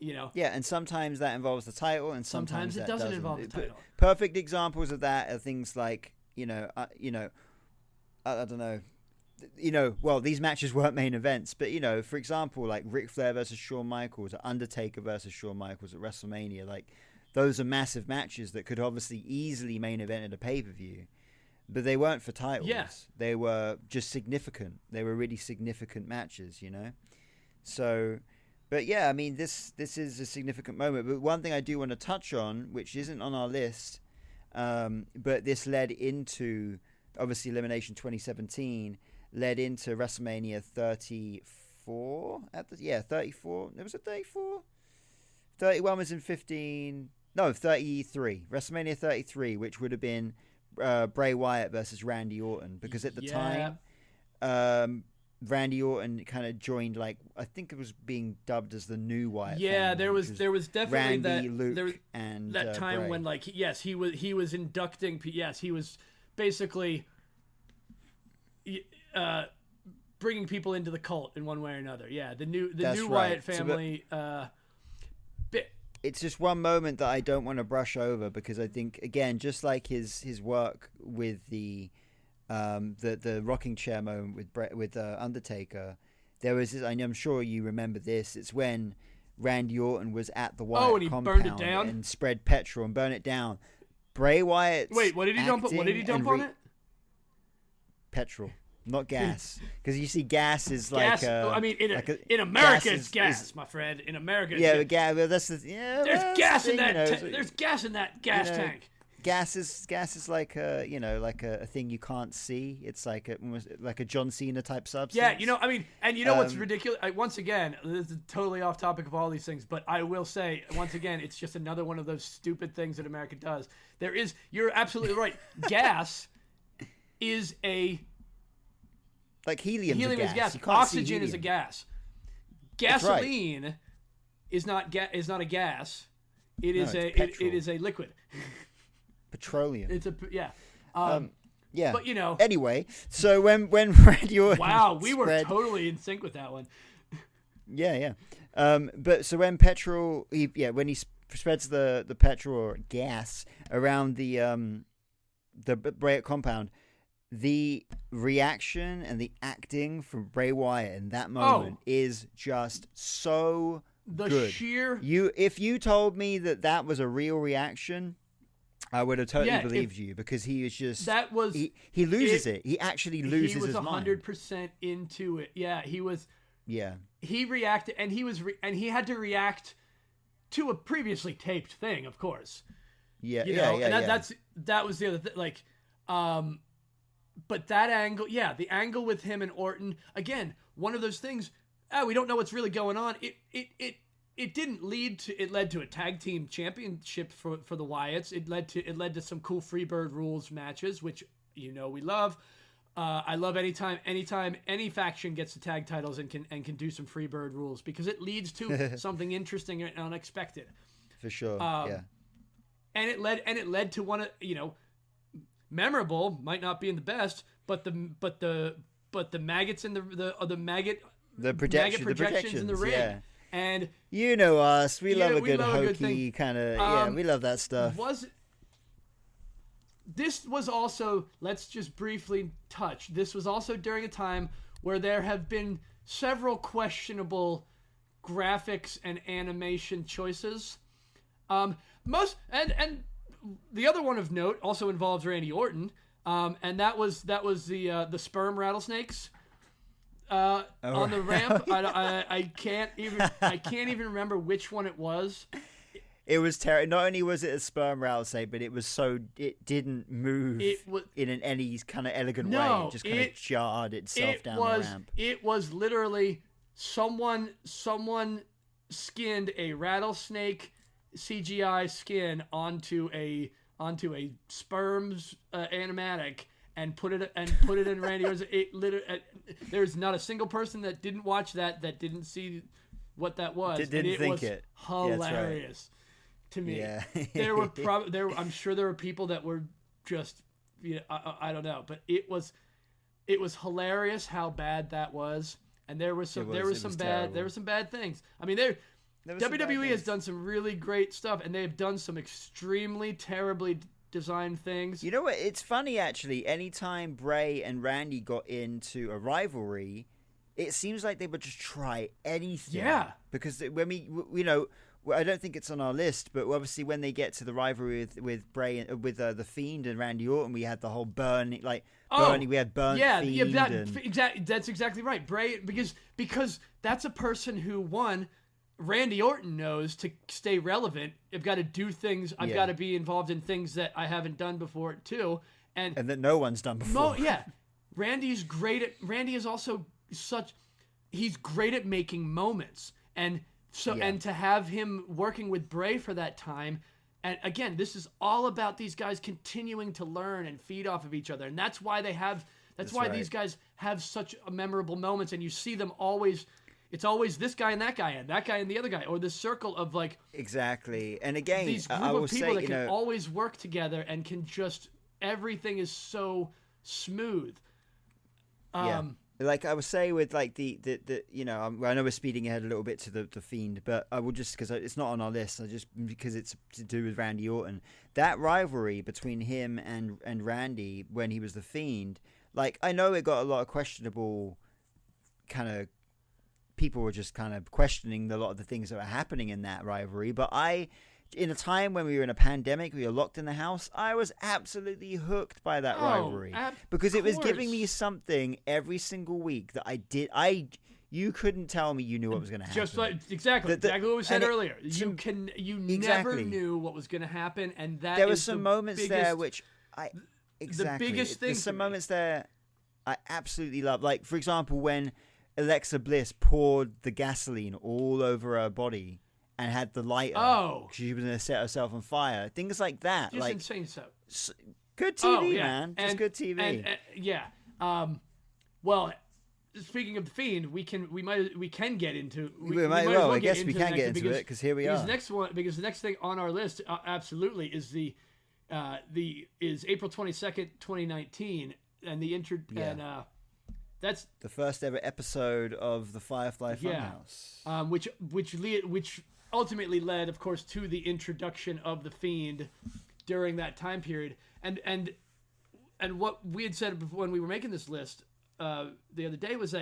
Yeah, and sometimes that involves the title, and sometimes it doesn't involve the title. Perfect examples of that are things like I don't know. Well, these matches weren't main events, but for example, like Ric Flair versus Shawn Michaels, or Undertaker versus Shawn Michaels at WrestleMania, like those are massive matches that could obviously easily main event at a pay-per-view, but they weren't for titles. Yeah. They were just significant. They were really significant matches, So, but yeah, I mean, this is a significant moment. But one thing I do want to touch on, which isn't on our list, but this led into obviously Elimination 2017. Led into WrestleMania 34 34. It was a 34. 31 was in 15. No, 33. WrestleMania 33, which would have been Bray Wyatt versus Randy Orton, because at the time, Randy Orton kind of joined, like, I think it was being dubbed as the new Wyatt. Yeah, family, there was definitely Randy, Luke, and that time Bray. when, like, he was inducting. Yes, he was basically bringing people into the cult in one way or another. Yeah, the new Wyatt family. It's just one moment that I don't want to brush over, because I think, again, just like his work with the rocking chair moment with Undertaker, there was this, I'm sure you remember this. It's when Randy Orton was at the Wyatt compound burned it down and spread petrol and burned it down. Bray Wyatt. Wait, what did he dump? What did he dump on it? Petrol. Not gas, because you see gas is gas, like in America it's gas, my friend. In America, well, that's there's gas in that. There's gas in that gas tank. Gas is like a thing you can't see. It's like a John Cena type substance. Yeah, what's ridiculous? Once again, this is totally off topic of all these things, but I will say once again, it's just another one of those stupid things that America does. You're absolutely right. Gas is a like helium is gas. Oxygen is a gas. Gasoline is not a gas. It is a liquid. Petroleum. It's yeah. But Anyway, so when Randy Orton were totally in sync with that one. Yeah. But so when petrol, when he spreads the petrol or gas around the Bray Wyatt compound. The reaction and the acting from Bray Wyatt in that moment is just so good. If you told me that was a real reaction, I would have totally believed you, because he is just he loses it. He actually loses his mind. He was 100% into it. Yeah, he was. Yeah, he reacted, and he had to react to a previously taped thing, of course. Yeah, that was the other thing. Like, but that angle, the angle with him and Orton, again, one of those things. We don't know what's really going on. It didn't lead to. It led to a tag team championship for the Wyatts. It led to some cool Freebird rules matches, which we love. I love anytime any faction gets the tag titles and can do some Freebird rules, because it leads to something interesting and unexpected. For sure. And it led to one of memorable, might not be in the best, but the maggots in the maggot projections in the ring. Yeah. And you know us, we love a good hokey kind of we love that stuff. This was also, let's just briefly touch, this was also during a time where there have been several questionable graphics and animation choices. Most and the other one of note also involves Randy Orton, and that was the sperm rattlesnakes on the ramp. I can't even remember which one it was. It was terrible. Not only was it a sperm rattlesnake, but it didn't move in any kind of elegant way. It just kind of jarred itself down the ramp. It was literally someone skinned a rattlesnake CGI skin onto a sperm's animatic and put it in Randy Orton's. There's not a single person that didn't watch that didn't see what that was. Didn't think was it. Hilarious to me. Yeah. I'm sure there were people that were just I don't know, but it was hilarious how bad that was, and there were some bad things. I mean, WWE has done some really great stuff, and they've done some extremely terribly designed things. You know what? It's funny, actually. Anytime Bray and Randy got into a rivalry, it seems like they would just try anything. Yeah. Because when I don't think it's on our list, but obviously when they get to the rivalry with Bray and with the Fiend and Randy Orton, we had the whole Bernie. We had Bernie. Exactly. That's exactly right. Bray, because that's a person who Randy Orton knows to stay relevant. I've got to do things. I've got to be involved in things that I haven't done before too, and that no one's done before. Randy is also he's great at making moments, and and to have him working with Bray for that time, and again, this is all about these guys continuing to learn and feed off of each other, and that's why these guys have such memorable moments, and you see them always. It's always this guy and that guy and the other guy, or this circle of exactly. And again, these group of people that can always work together and can just everything is so smooth. Like I would say with the I know we're speeding ahead a little bit to the Fiend, but I will just because it's not on our list, because it's to do with Randy Orton. That rivalry between him and Randy when he was the Fiend, I know it got a lot of questionable kind of. People were just kind of questioning a lot of the things that were happening in that rivalry. But in a time when we were in a pandemic, we were locked in the house, I was absolutely hooked by that rivalry. Because it was giving me something every single week that you couldn't tell me you knew what was going to happen. Just exactly what we said earlier. You never knew what was going to happen, and there were some moments there which the biggest thing. There's some moments there I absolutely love. Like, for example, when Alexa Bliss poured the gasoline all over her body and had the lighter. She was going to set herself on fire. Things like that. Just insane stuff. Good TV, man. Just good TV. Well, speaking of the Fiend, we can get into. I guess we can get into it because here we are. Because the next thing on our list, absolutely, is is April 22nd, 2019, and the and that's the first ever episode of the Firefly Funhouse. Which ultimately led, of course, to the introduction of the Fiend during that time period. And what we had said before when we were making this list the other day was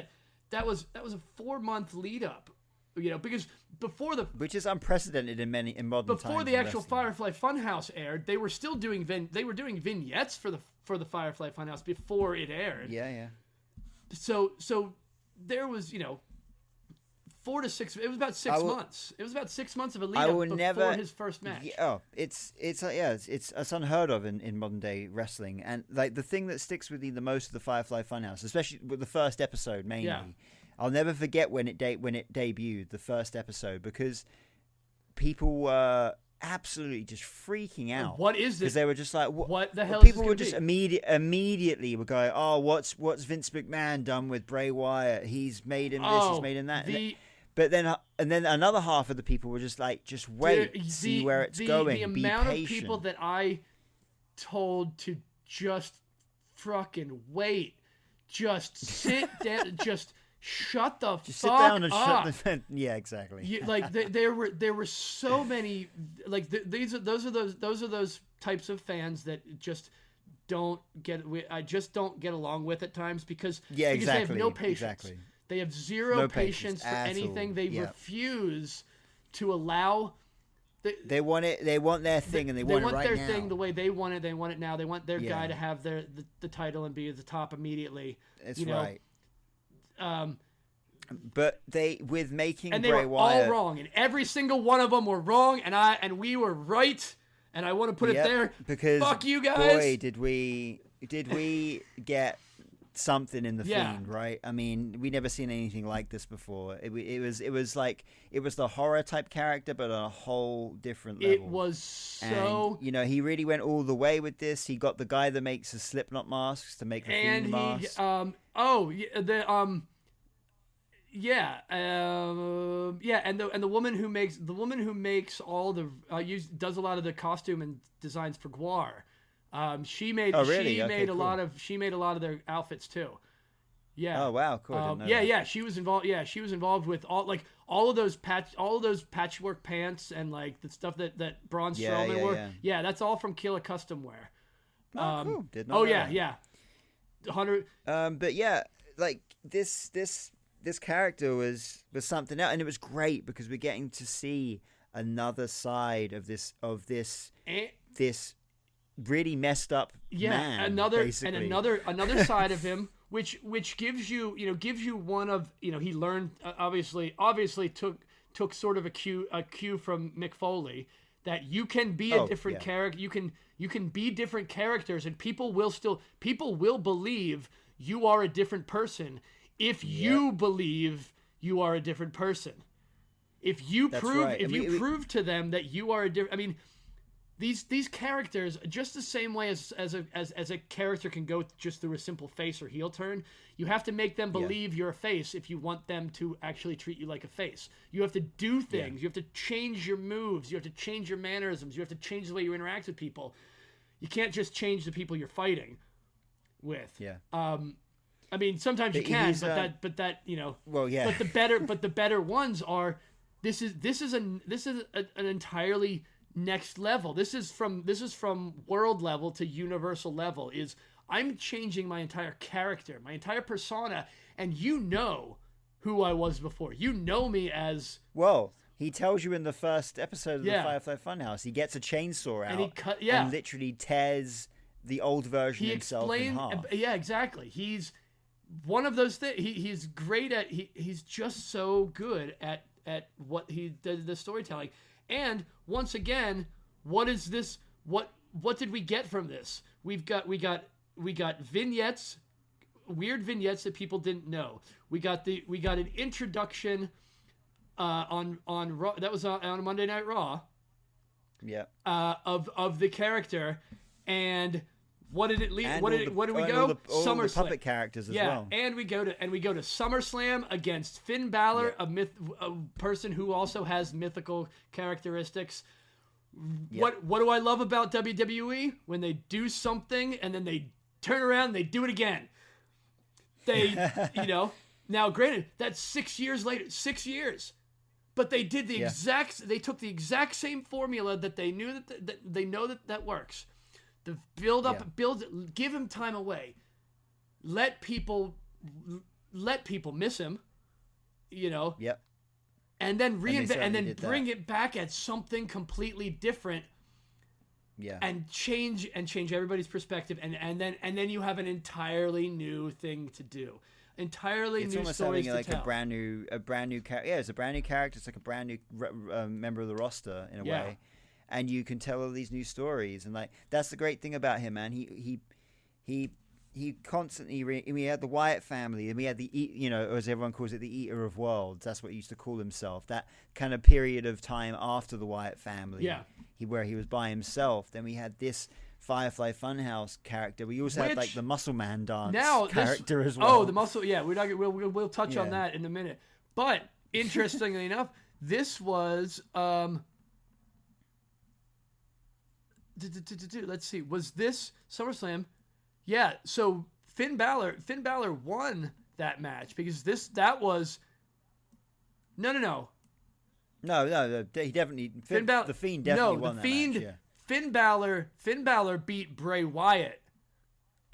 that was a 4-month lead up, because before which is unprecedented in modern times. Before the actual Firefly Funhouse aired, they were still doing vignettes for the Firefly Funhouse before it aired. Yeah. So there was 4 to 6. It was about 6 months. It was about 6 months of a lead up before his first match. It's unheard of in modern day wrestling. And like the thing that sticks with me the most of the Firefly Funhouse, especially with the first episode mainly. Yeah. I'll never forget when it debuted, the first episode, because people were absolutely just freaking out. What is this? Because they were just like, what the hell? People were just immediately were going, oh, what's Vince McMahon done with Bray Wyatt? He's made him this, he's made him that. But then another half of the people were just like, just wait, see where it's going. The amount of people that I told to just fucking wait, just sit down, just shut the just fuck sit down and up. Shut the yeah, exactly. There were so many those are those types of fans that just don't get. I just don't get along with at times because they have no patience. Exactly. They have zero patience for anything. They refuse to allow. They want it. They want their thing, and they want it right now. They want their thing the way they want it. They want it now. They want their guy to have the title and be at the top immediately. That's right. But with making and they Bray were Wyatt all wrong, and every single one of them were wrong, and we were right. And I want to put it there because fuck you guys. Boy, did we get something in the Fiend, right? I mean, we never seen anything like this before. It was the horror type character, but on a whole different level. It was so, and, he really went all the way with this. He got the guy that makes the Slipknot masks to make the Fiend mask. And the woman who makes all the does a lot of the costume and designs for Gwar. She made a lot of their outfits too. Yeah. Oh wow, cool. She was involved. Yeah, she was involved with all of those patchwork pants and like the stuff that Braun Strowman wore. Yeah, that's all from Killa Custom Wear. Cool. Did not know that. Yeah. 100. But yeah, like this character was something else, and it was great because we're getting to see another side of this really messed up man, another side of him, which gives you one of he learned obviously took sort of a cue from Mick Foley that you can be a different character, you can be different characters, and people will believe you are a different person if you believe you are a different person. If you prove to them that you are a different, I mean. These characters, just the same way as a character can go just through a simple face or heel turn, you have to make them believe you're a face if you want them to actually treat you like a face. You have to do things. You have to change your moves. You have to change your mannerisms. You have to change the way you interact with people. You can't just change the people you're fighting with. Yeah. I mean, sometimes you can, but the better ones are. This is an entirely next level. This is from world level to universal level. I'm changing my entire character, my entire persona, and you know who I was before. You know me as he tells you in the first episode of the Firefly Funhouse, he gets a chainsaw out and literally tears the old version himself in half. Yeah, exactly. He's one of those things. He's great at. He's just so good at what he does, the storytelling. And once again, what is this? What did we get from this? We got vignettes, weird vignettes that people didn't know. We got an introduction on Raw, that was on Monday Night Raw. Yeah. Of the character, and what did it lead? Where did we go? SummerSlam. The puppet characters as well. And we go to SummerSlam against Finn Balor, a person who also has mythical characteristics. What do I love about WWE? When they do something and then they turn around and they do it again. They, now granted, that's 6 years later. 6 years. But they did the they took the exact same formula that they knew that they know that works. The build up, give him time away. Let people miss him, you know. Yep. And then reinvent and then bring it back at something completely different. Yeah. And change everybody's perspective, and then you have an entirely new thing to do. Entirely new stories to tell. It's almost having like a brand new character. Yeah, it's a brand new character. It's like a brand new member of the roster in a way, and you can tell all these new stories. And like that's the great thing about him, man. He constantly. We had the Wyatt family, and we had the as everyone calls it, the Eater of Worlds. That's what he used to call himself. That kind of period of time after the Wyatt family. Yeah. Where he was by himself. Then we had this Firefly Funhouse character. We also had like the Muscle Man dance character as well. Oh, the muscle. Yeah, we'll touch on that in a minute. But interestingly enough, this was let's see, was this SummerSlam? Yeah. So Finn Balor won that match because that was no. No, he definitely. The Fiend definitely won that match. Yeah. Finn Balor beat Bray Wyatt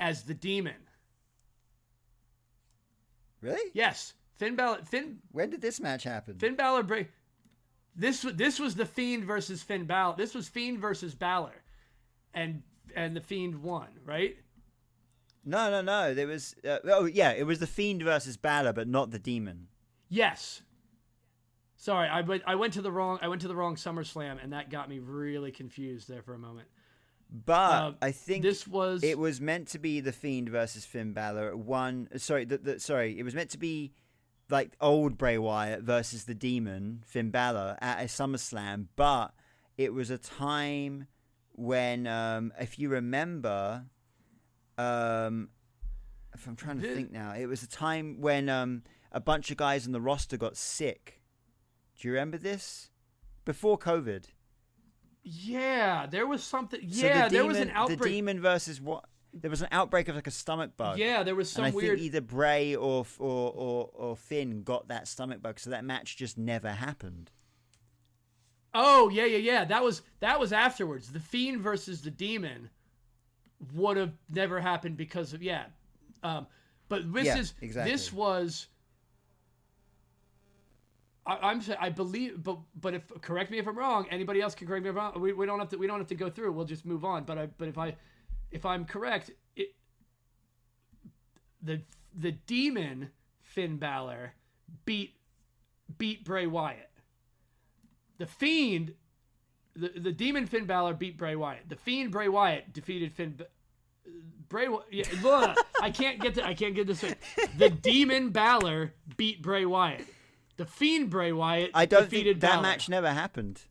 as the Demon. Really? Yes, Finn Balor. When did this match happen? Finn Balor Bray. This was the Fiend versus Finn Balor. This was Fiend versus Balor, and the Fiend won, right? No. There was. It was the Fiend versus Balor, but not the Demon. Yes. Sorry, I went to the wrong SummerSlam, and that got me really confused there for a moment. But I think it was meant to be the Fiend versus Finn Balor. It was meant to be like old Bray Wyatt versus the Demon Finn Balor at a SummerSlam. But it was a time when, if you remember, if I'm trying to think now, it was a time when a bunch of guys in the roster got sick. Do you remember this? Before COVID. Yeah, there was something. Yeah, there was an outbreak. The Demon versus what? There was an outbreak of like a stomach bug. Yeah, there was some and I weird. think either Bray or Finn got that stomach bug, so that match just never happened. Oh yeah. That was afterwards. The Fiend versus the Demon would have never happened because of But this was. I believe, but if correct me if I'm wrong. Anybody else can correct me if I'm wrong. We don't have to go through. We'll just move on. But if I'm correct, the Demon Finn Balor beat Bray Wyatt. The Fiend, the Demon Finn Balor beat Bray Wyatt. The Fiend Bray Wyatt defeated Bray. Yeah, I can't get this right. The Demon Balor beat Bray Wyatt. The Fiend Bray Wyatt defeated that Balor. match never happened.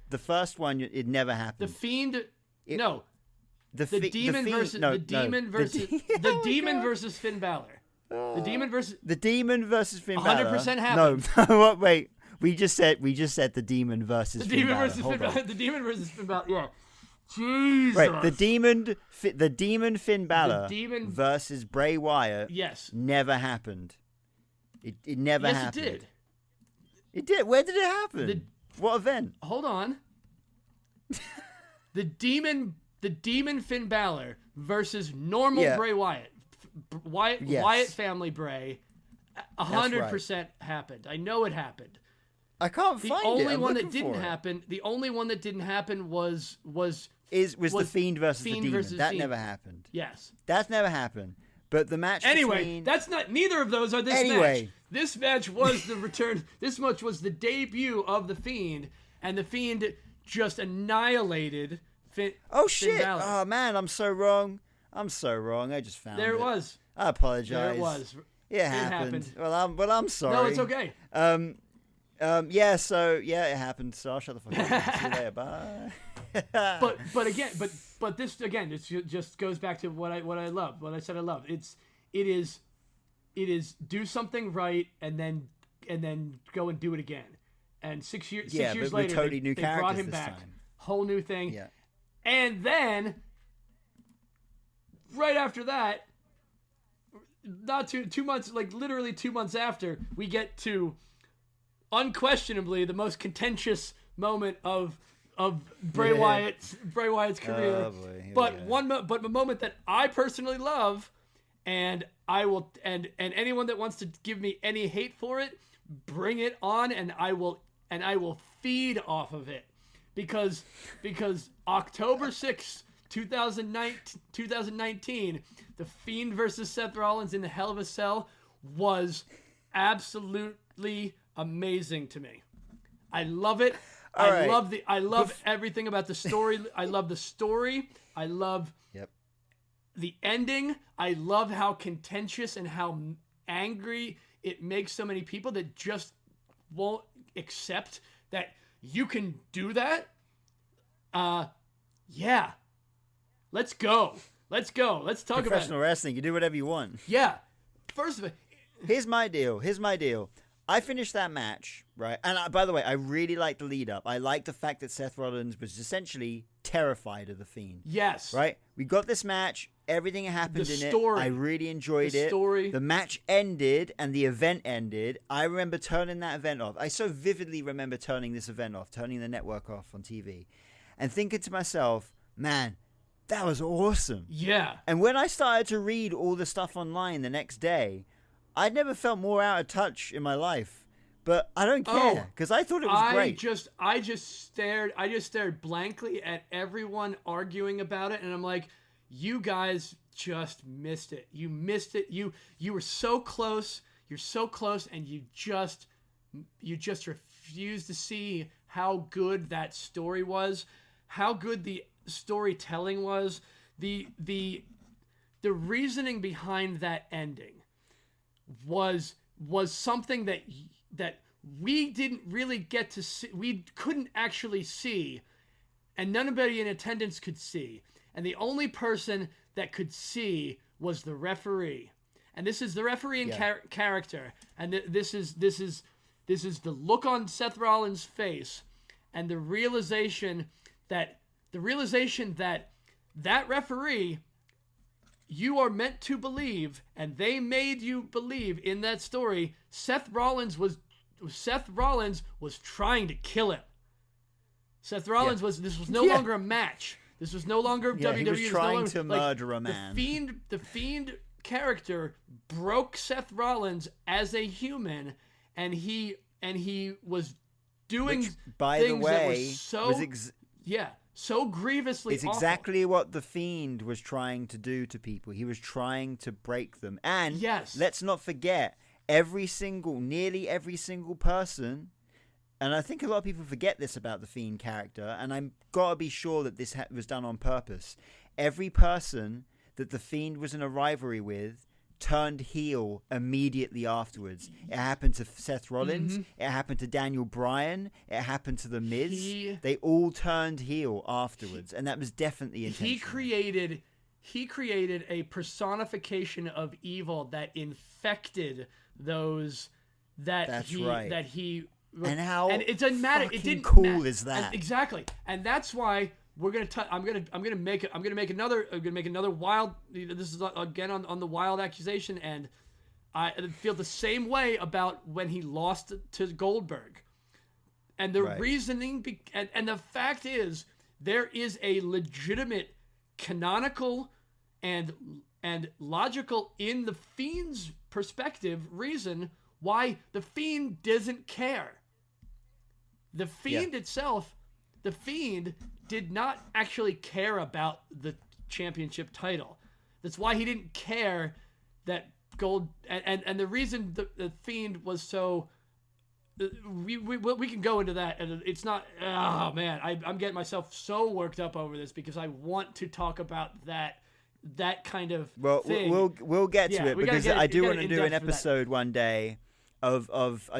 The first one, it never happened. The Fiend, no. The Demon versus the Demon versus Finn Balor. The Demon versus Finn Balor. 100% happened. No, wait. We just said the Demon versus Finn Balor. The Demon versus Finn Balor. Yeah. Jesus. Right. The Demon Finn Balor versus Bray Wyatt. Yes. Never happened. It never happened. Yes, it did. It did. Where did it happen? What event? Hold on. The Demon Finn Balor versus normal Bray Wyatt. Wyatt family Bray. 100% happened. I know it happened. I can't find it. The only one that didn't happen was the Fiend versus the Demon. That never happened. Yes. That's never happened. But the match that's not. Neither of those are this match. This match was the return. This match was the debut of the Fiend, and the Fiend just annihilated Finn. Oh shit! Finn Balor. Oh man, I'm so wrong. I just found it. There it was. I apologize. There it was. It happened. Well, I'm sorry. No, it's okay. It happened. So I'll shut the fuck up. See you later. Bye. but this just goes back to what I love. What I said I love. It is do something right and then go and do it again. And 6 years later, totally they brought him back. Time. Whole new thing. Yeah. And then right after that, not 2 months, like literally 2 months after, we get to unquestionably the most contentious moment of Bray Wyatt's career. Oh boy, but a moment that I personally love, and I will and anyone that wants to give me any hate for it, bring it on, and I will feed off of it, because October 6th, 2019, The Fiend versus Seth Rollins in the Hell in a Cell was absolutely amazing to me. I love it. I love everything about the story. I love the story. I love the ending. I love how contentious and how angry it makes so many people that just won't accept that you can do that. Yeah. Let's go. Let's talk about professional wrestling. You do whatever you want. Yeah. First of all, here's my deal. I finished that match, right? And by the way, I really liked the lead up. I liked the fact that Seth Rollins was essentially terrified of the Fiend. Yes. Right? We got this match. Everything happened in it. I really enjoyed it. The match ended and the event ended. I remember turning that event off. I so vividly remember turning this event off, turning the network off on TV, and thinking to myself, man, that was awesome. Yeah. And when I started to read all the stuff online the next day, I'd never felt more out of touch in my life, but I don't care because I thought it was great. I just stared blankly at everyone arguing about it, and I'm like, you guys just missed it. You missed it. You were so close. You're so close, and you just refused to see how good that story was, how good the storytelling was, the reasoning behind that ending was something that we didn't really get to see. We couldn't actually see, and nobody in attendance could see. And the only person that could see was the referee. And this is the referee in character. And this is the look on Seth Rollins' face, and the realization that that referee, you are meant to believe, and they made you believe in that story, Seth Rollins was trying to kill him. Seth Rollins this was no longer a match. This was no longer WWE. He was trying to murder a man. The Fiend character broke Seth Rollins as a human, and he was doing things that were so grievously It's awful. exactly what the Fiend was trying to do to people. He was trying to break them. And let's not forget, nearly every single person, and I think a lot of people forget this about the Fiend character, and I'm gotta be sure that this was done on purpose. Every person that the Fiend was in a rivalry with turned heel immediately afterwards. It happened to Seth Rollins. It happened to Daniel Bryan. It happened to The Miz. They all turned heel afterwards, and that was definitely intentional. He created a personification of evil that infected those that he. And it doesn't matter. It didn't cool matter. Is that exactly? And that's why we're gonna. I'm gonna make another wild. This is again on the wild accusation, and I feel the same way about when he lost to Goldberg. And the reasoning, and the fact is, there is a legitimate, canonical, and logical in the Fiend's perspective reason why the Fiend doesn't care. The Fiend itself, the Fiend did not actually care about the championship title. That's why he didn't care that gold. And the reason the Fiend was so. We can go into that, and it's not. Oh man, I'm getting myself so worked up over this because I want to talk about that kind of thing. We'll get to it because I do want to do an episode one day. I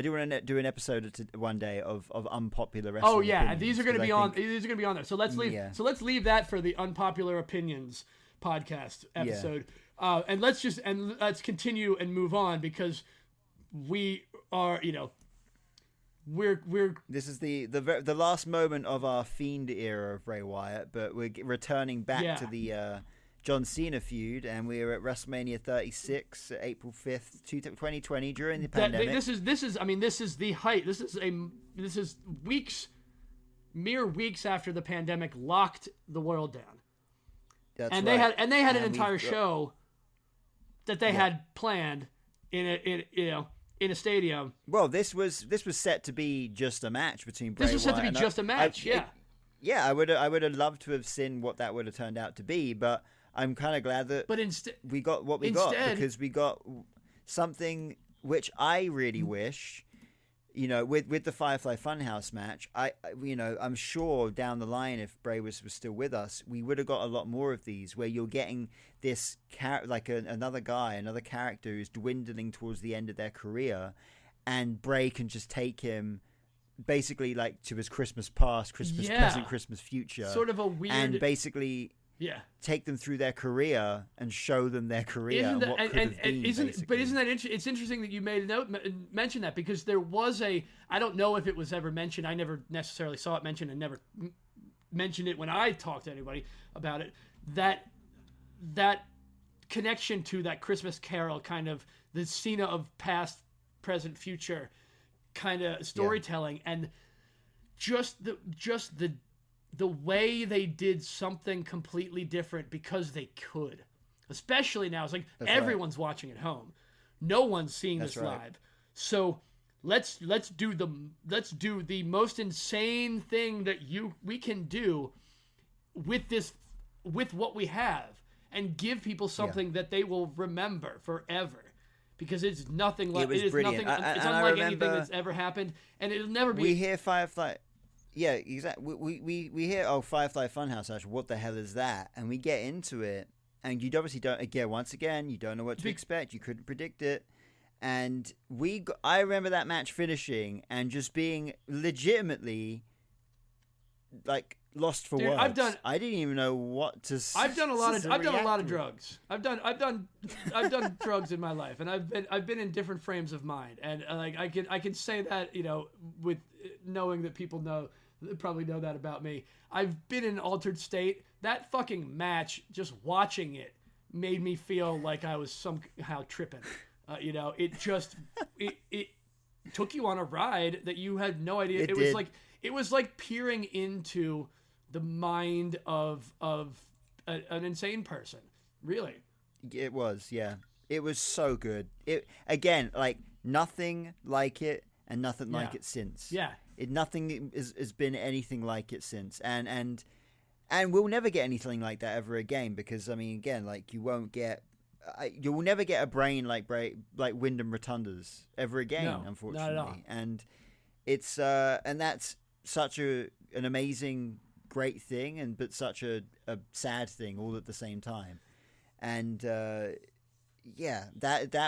do want to do an episode one day of unpopular wrestling. Oh yeah, opinions, and these are going to be on. These are going to be on there. So let's leave. Yeah. So let's leave that for the unpopular opinions podcast episode. Yeah. And let's continue and move on because we are we're. This is the last moment of our Fiend era of Bray Wyatt, but we're returning back to John Cena feud, and we were at WrestleMania 36, April 5th, 2020, during the pandemic. This is the height. This is mere weeks after the pandemic locked the world down. That's and right. They had an entire show that they had planned in a stadium. Well, this was set to be just a match between Bray Wyatt. This was set to be just a match. I would have loved to have seen what that would have turned out to be, but I'm kind of glad that we got what we got, because we got something which I really wish, with the Firefly Funhouse match. I'm sure down the line, if Bray was still with us, we would have got a lot more of these, where you're getting this another character who's dwindling towards the end of their career, and Bray can just take him basically like to his Christmas past, Christmas present, Christmas future, sort of a weird, and basically take them through their career and show them their career and what could have been. Isn't that interesting? It's interesting that you mention that, because there was I don't know if it was ever mentioned. I never necessarily saw it mentioned, and never mentioned it when I talked to anybody about it. That connection to that Christmas Carol, kind of the Cena of past, present, future kind of storytelling, and just the way they did something completely different because they could. Especially now, it's like everyone's watching at home. No one's seeing this live. So let's do the most insane thing that we can do with what we have, and give people something that they will remember forever. Because it's nothing like it's brilliant. It's unlike anything that's ever happened, and it'll never be. We hear Firefly. Yeah, exactly. We hear Firefly Funhouse. Actually, what the hell is that? And we get into it, and you obviously don't. Once again, you don't know what to expect. You couldn't predict it, and I remember that match finishing and just being legitimately like lost for words. I didn't even know what to say. I've done a lot of drugs. I've done drugs in my life, and I've been in different frames of mind, and I can say that, with knowing that people probably know that about me. I've been in an altered state. That fucking match, just watching it, made me feel like I was somehow tripping. It took you on a ride that you had no idea. It was like peering into the mind of an insane person. Really. It was, yeah. It was so good. It again, like nothing like it, and nothing like it since. Yeah. Nothing has been anything like it since, and we'll never get anything like that ever again, because again, like you will never get a brain like Windham Rotunda's ever again, unfortunately. Not at all. And it's and that's such an amazing, great thing, but such a sad thing all at the same time. And that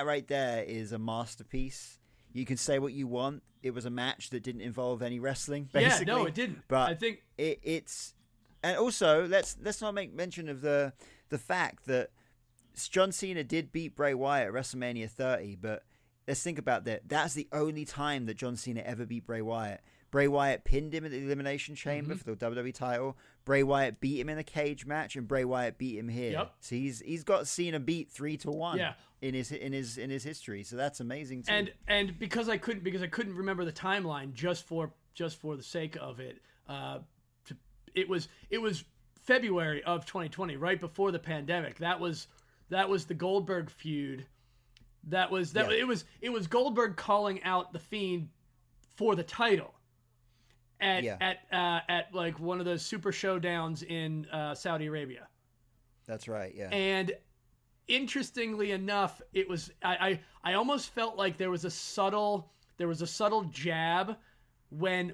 right there is a masterpiece. You can say what you want. It was a match that didn't involve any wrestling, basically. Yeah, no, it didn't. But I think it's, and also let's not make mention of the fact that John Cena did beat Bray Wyatt at WrestleMania 30, but let's think about that. That's the only time that John Cena ever beat Bray Wyatt. Bray Wyatt pinned him at the Elimination Chamber for the WWE title. Bray Wyatt beat him in a cage match, and Bray Wyatt beat him here. Yep. So he's got Cena beat 3-1 in his history. So that's amazing too. And because I couldn't remember the timeline just for the sake of it. It was February of 2020, right before the pandemic. That was the Goldberg feud. It was Goldberg calling out the Fiend for the title. At like one of those super showdowns in Saudi Arabia. That's right, yeah. And interestingly enough, it was I almost felt like there was a subtle jab when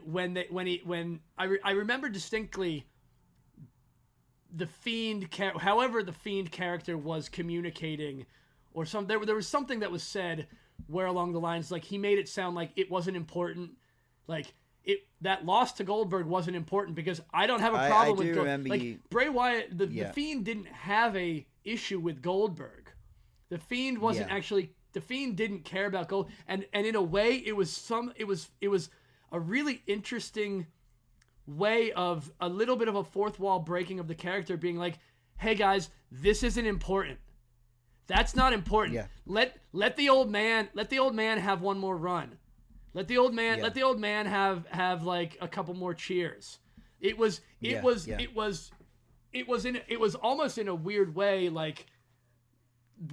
I remember distinctly the Fiend however the Fiend character was communicating, or there was something that was said where along the lines, like he made it sound like it wasn't important, like that loss to Goldberg wasn't important, because I don't have a problem with Goldberg. Like Bray Wyatt, the Fiend didn't have a issue with Goldberg. The Fiend wasn't actually. The Fiend didn't care about Gold, and in a way, it was a really interesting way of a little bit of a fourth wall breaking of the character, being like, hey guys, this isn't important. That's not important. Yeah. Let the old man have one more run. Let the old man have like a couple more cheers. It was almost in a weird way like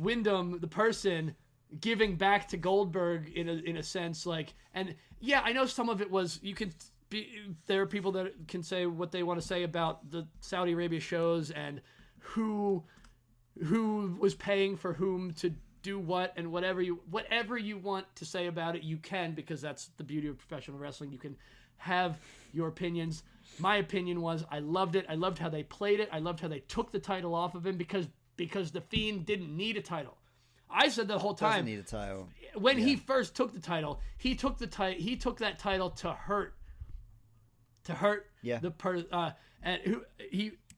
Windham, the person, giving back to Goldberg in a sense, like, and yeah, I know some of it was, there are people that can say what they want to say about the Saudi Arabia shows and who was paying for whom to do what, and whatever you want to say about it, you can, because that's the beauty of professional wrestling. You can have your opinions. My opinion was, I loved it. I loved how they played it. I loved how they took the title off of him because the Fiend didn't need a title. I said the whole time, doesn't need a title. When he first took the title, he took that title to hurt the person,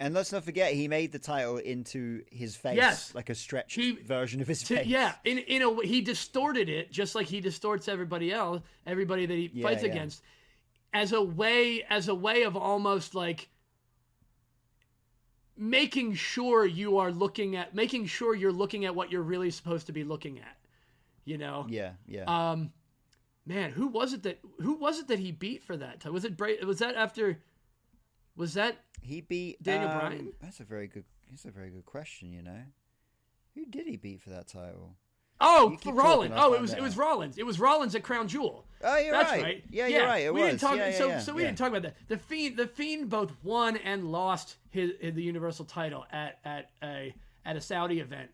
and let's not forget, he made the title into his face, like a stretched version of his face. Yeah, in a way, he distorted it just like he distorts everybody that he fights against, as a way of almost like making sure you're looking at what you're really supposed to be looking at, you know? Yeah. Man, who was it that he beat for that time? Was it Bray? Was that he beat Daniel Bryan? That's a very good question, you know. Who did he beat for that title? Oh, for Rollins. Oh, it was Rollins. It was Rollins at Crown Jewel. Oh, you're That's right. right. Yeah, you're right. We didn't talk about that. The Fiend both won and lost the Universal title at a Saudi event.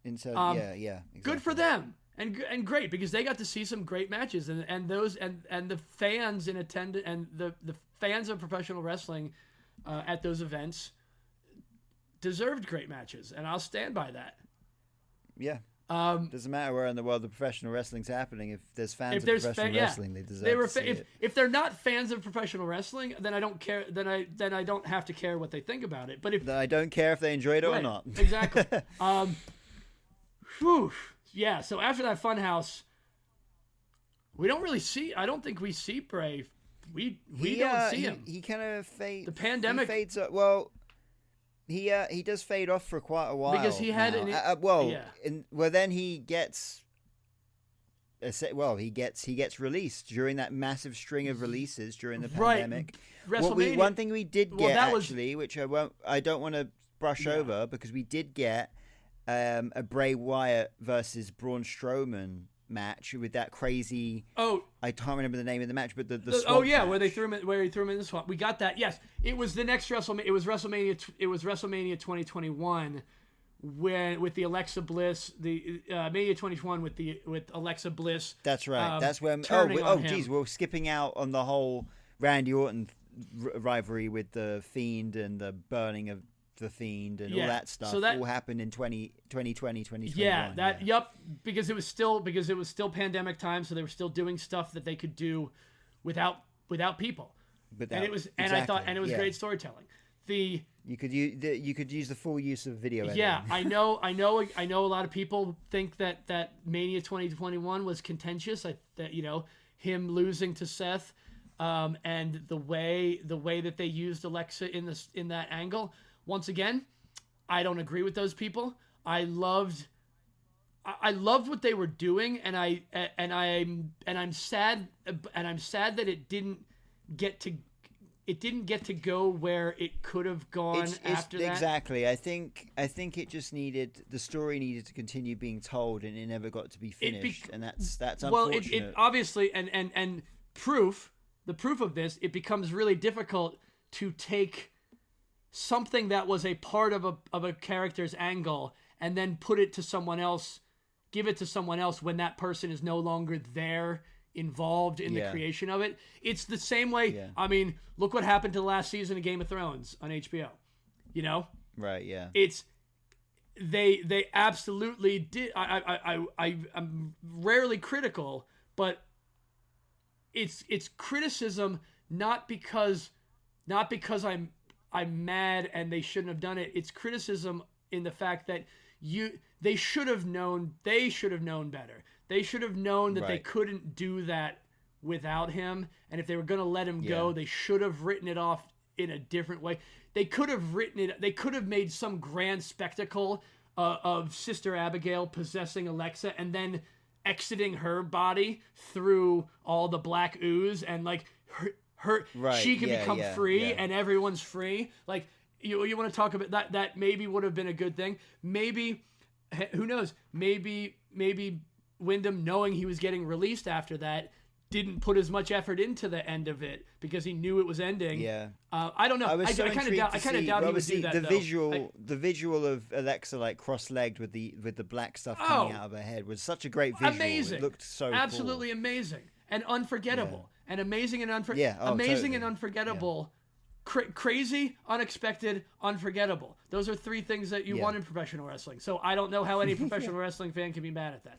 Exactly. Good for them. And great, because they got to see some great matches, and the fans in attendance, and the fans of professional wrestling at those events deserved great matches, and I'll stand by that. Yeah. Doesn't matter where in the world the professional wrestling's happening. If there's fans of professional wrestling, they deserve to see it. If they're not fans of professional wrestling, then I don't care. Then I don't have to care what they think about it. But then I don't care if they enjoyed it or not. Exactly. Whew. Yeah. So after that Funhouse, we don't really see. I don't think we see Bray. We don't see him. He kind of fades. The pandemic fades up. Well, he does fade off for quite a while because he had then he gets. He gets released during that massive string of releases during the pandemic. WrestleMania. One thing we did get which I don't want to brush over, because we did get a Bray Wyatt versus Braun Strowman match with that crazy. I can't remember the name of the match, but the swamp match. where he threw him in the swamp. We got that. Yes, it was the next WrestleMania. It was WrestleMania 2021 with the Alexa Bliss, the Mania 2021 with Alexa Bliss. That's right. That's when. Geez, we're skipping out on the whole Randy Orton rivalry with the Fiend and the burning of the Fiend and all that stuff. So that all happened in 2020, 2021. Yeah, because it was still pandemic time, so they were still doing stuff that they could do without people. And it was great storytelling. You could use the full use of video editing. Yeah, I know a lot of people think that Mania 2021 was contentious. Him losing to Seth, and the way that they used Alexa in that angle. Once again, I don't agree with those people. I loved what they were doing, and I'm sad that it didn't get to go where it could have gone after that. Exactly. I think it just the story needed to continue being told, and it never got to be finished, and that's unfortunate. Well, it obviously, and the proof of this, it becomes really difficult to take something that was a part of a character's angle and then give it to someone else when that person is no longer there, involved in the creation of it. It's the same way. Yeah. I mean, look what happened to the last season of Game of Thrones on HBO. You know? Right. Yeah. It's they absolutely did. I'm rarely critical, but it's criticism not because I'm mad and they shouldn't have done it. It's criticism in the fact that they should have known better. They should have known that they couldn't do that without him. And if they were going to let him go, they should have written it off in a different way. They could have written it. They could have made some grand spectacle of Sister Abigail possessing Alexa and then exiting her body through all the black ooze, and like her she can become free and everyone's free. Like you want to talk about that maybe would have been a good thing. Maybe, who knows? Maybe Windham, knowing he was getting released after that, didn't put as much effort into the end of it because he knew it was ending. Yeah. I don't know. I kind of doubt he would do that. The visual of Alexa like cross-legged with the black stuff coming out of her head was such a great visual. Amazing. It looked so absolutely cool. Amazing and unforgettable and amazing and unforgettable. Crazy, unexpected, unforgettable. Those are three things that you want in professional wrestling. So I don't know how any professional wrestling fan can be mad at that.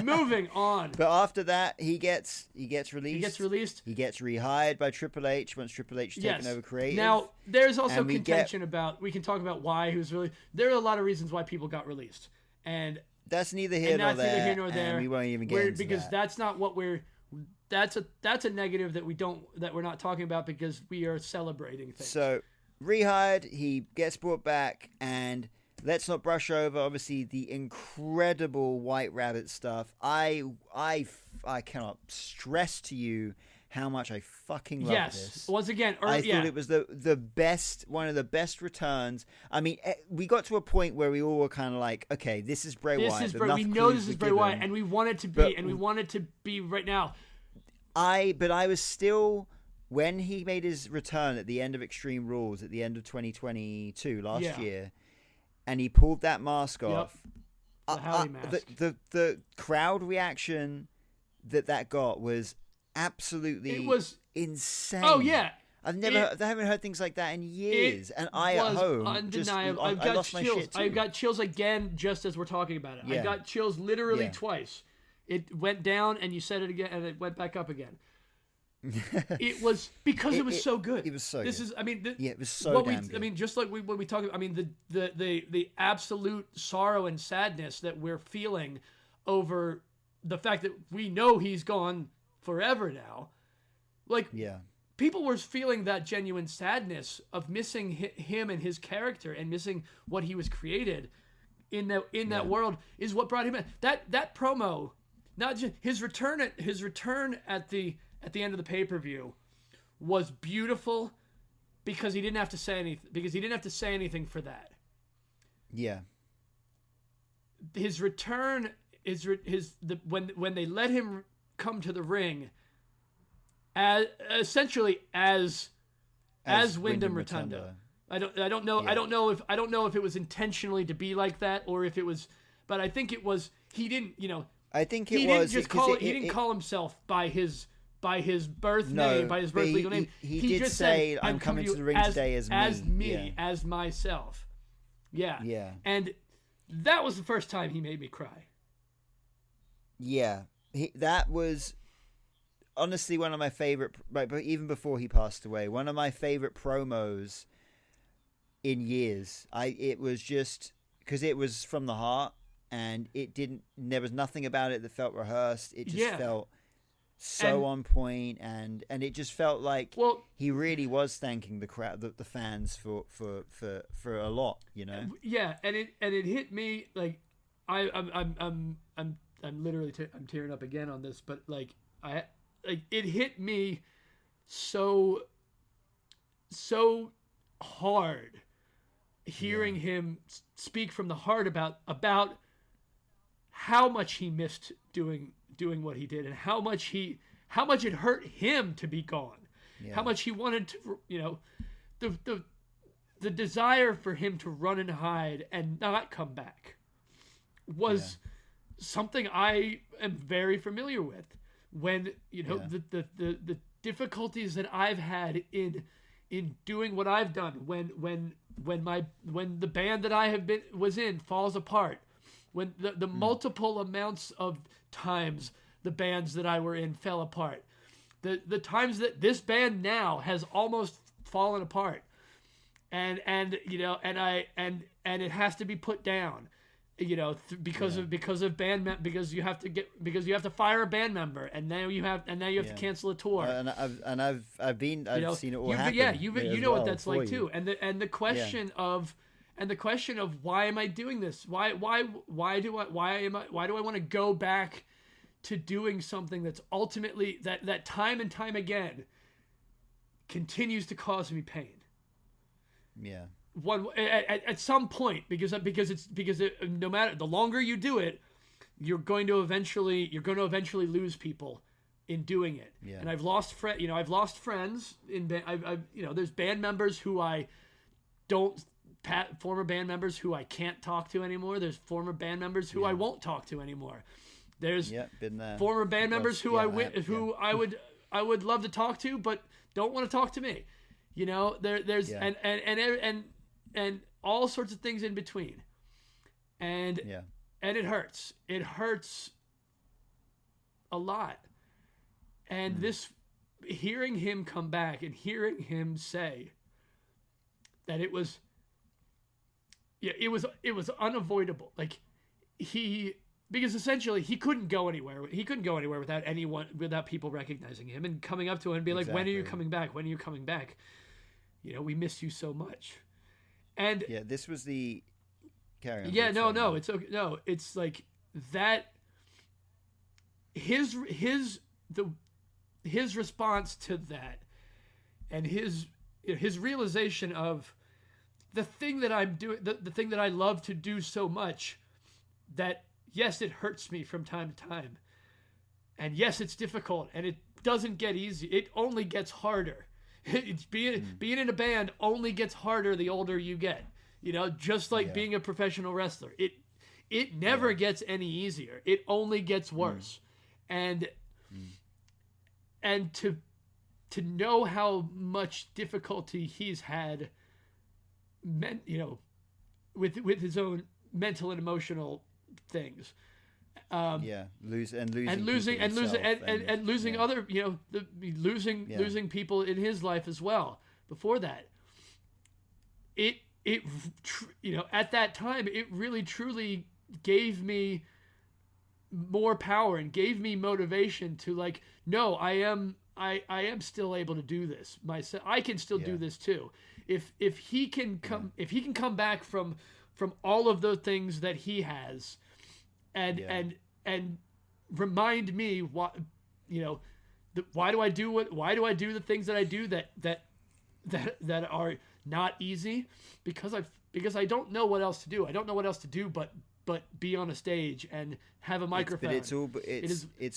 Moving on. But after that, he gets released. He gets released. He gets rehired by Triple H once Triple H is taken over creative. Now, there's also contention about, we can talk about why he was really, there are a lot of reasons why people got released. And that's neither here nor there. And we won't even get into because that's not what that's a negative that we're not talking about because we are celebrating things. So, rehired, he gets brought back, and let's not brush over, obviously, the incredible White Rabbit stuff. I cannot stress to you how much I fucking love this. Once again, I thought it was the best, one of the best returns. I mean, we got to a point where we all were kind of like, okay, this is Bray Wyatt. We know this is Bray Wyatt, and we want it to be, right now. But I was still, when he made his return at the end of Extreme Rules at the end of 2022 last year, and he pulled that mask off. The Howie mask. The crowd reaction that got was absolutely insane. Oh yeah, I haven't heard things like that in years. And I at home undeniable. I lost my shit too. I've got chills again just as we're talking about it. I got chills literally twice. It went down and you said it again and it went back up again. It was because it was so good. It was so this good. is, I mean, it was so damn good. I mean, just like when we talk, I mean, the absolute sorrow and sadness that we're feeling over the fact that we know he's gone forever now. Like, people were feeling that genuine sadness of missing him and his character and missing what he was created in that world is what brought him in. That promo, not just his return at the end of the pay-per-view was beautiful because he didn't have to say anything for that. Yeah. His return when they let him come to the ring essentially as Windham Rotunda. I don't know if it was intentionally to be like that or if it was, but I think it was. He didn't, I think he didn't call himself by his birth name, by his birth legal name. He just said, I'm coming to the ring today as me, as myself. Yeah. Yeah. And that was the first time he made me cry. Yeah. That was honestly one of my favorite, but even before he passed away, one of my favorite promos in years. It was just because it was from the heart and there was nothing about it that felt rehearsed. It just felt so on point, and it just felt like he really was thanking the crowd, the fans for a lot, Yeah, and it hit me like I'm literally I'm tearing up again on this, but it hit me so hard hearing him speak from the heart about how much he missed doing what he did and how much it hurt him to be gone. How much he wanted to, the desire for him to run and hide and not come back was something I am very familiar with. When the difficulties that I've had in doing what I've done, when the band that I was in falls apart, when the multiple amounts of times the bands that I were in fell apart, the times that this band now has almost fallen apart, and it has to be put down, because of because you have to fire a band member, and now you have to cancel a tour. I've seen it all happen. Yeah, you know what that's like too. And the question of why am I doing this? Why do I want to go back to doing something that's ultimately that time and time again continues to cause me pain? Yeah. At some point, because no matter the longer you do it, you're going to eventually lose people in doing it. Yeah. And I've lost friends there's band members who I don't former band members who I can't talk to anymore. There's former band members who I won't talk to anymore. There's been there. Former band members who I would love to talk to, but don't want to talk to me. There's and all sorts of things in between. And it hurts. It hurts a lot. And hearing him come back and hearing him say that it was unavoidable. Like because essentially he couldn't go anywhere. He couldn't go anywhere without people recognizing him and coming up to him and be like, "When are you coming back? When are you coming back? We miss you so much." And this was the carry on. Yeah, no, it's okay. No, it's like that. His response to that, and his realization of the thing that I'm doing, the thing that I love to do so much, that yes, it hurts me from time to time, and yes, it's difficult, and it doesn't get easy. It only gets harder. It's being in a band only gets harder the older you get. Just like being a professional wrestler. It never gets any easier. It only gets worse. And to know how much difficulty he's had with his own mental and emotional things. Losing other, losing people in his life as well. Before that, at that time, it really truly gave me more power and gave me motivation to no, I am still able to do this myself. I can still do this too. If he can come back from all of those things that he has, and remind me why do I do the things that I do that are not easy, because I don't know what else to do. I don't know what else to do but be on a stage and have a microphone. It's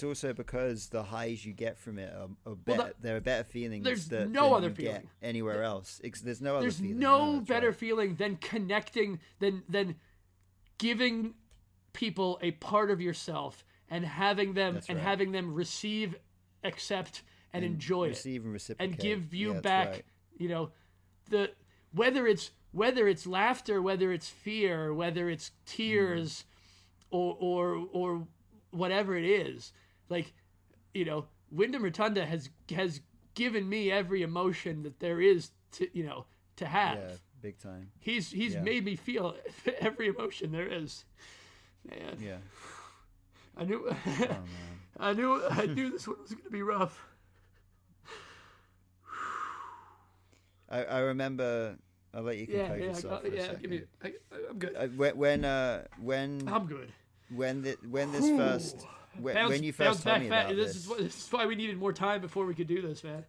also because the highs you get from it are better. There are better feelings. There's than no other you feeling get anywhere else. There's no other. There's feeling. no better feeling than connecting, than giving people a part of yourself and having them receive, accept, and enjoy receive it, and reciprocate, and give you Right. back. Whether it's laughter, whether it's fear, whether it's tears, or whatever it is, Windham Rotunda has given me every emotion that there is to have. Yeah, big time. He's made me feel every emotion there is. Man. Yeah. I knew. Oh, man. I knew this one was going to be rough. I remember. I'll let you compose yourself for a second. I'm good. When I'm good. When this first when you first told me about this is why we needed more time before we could do this, man.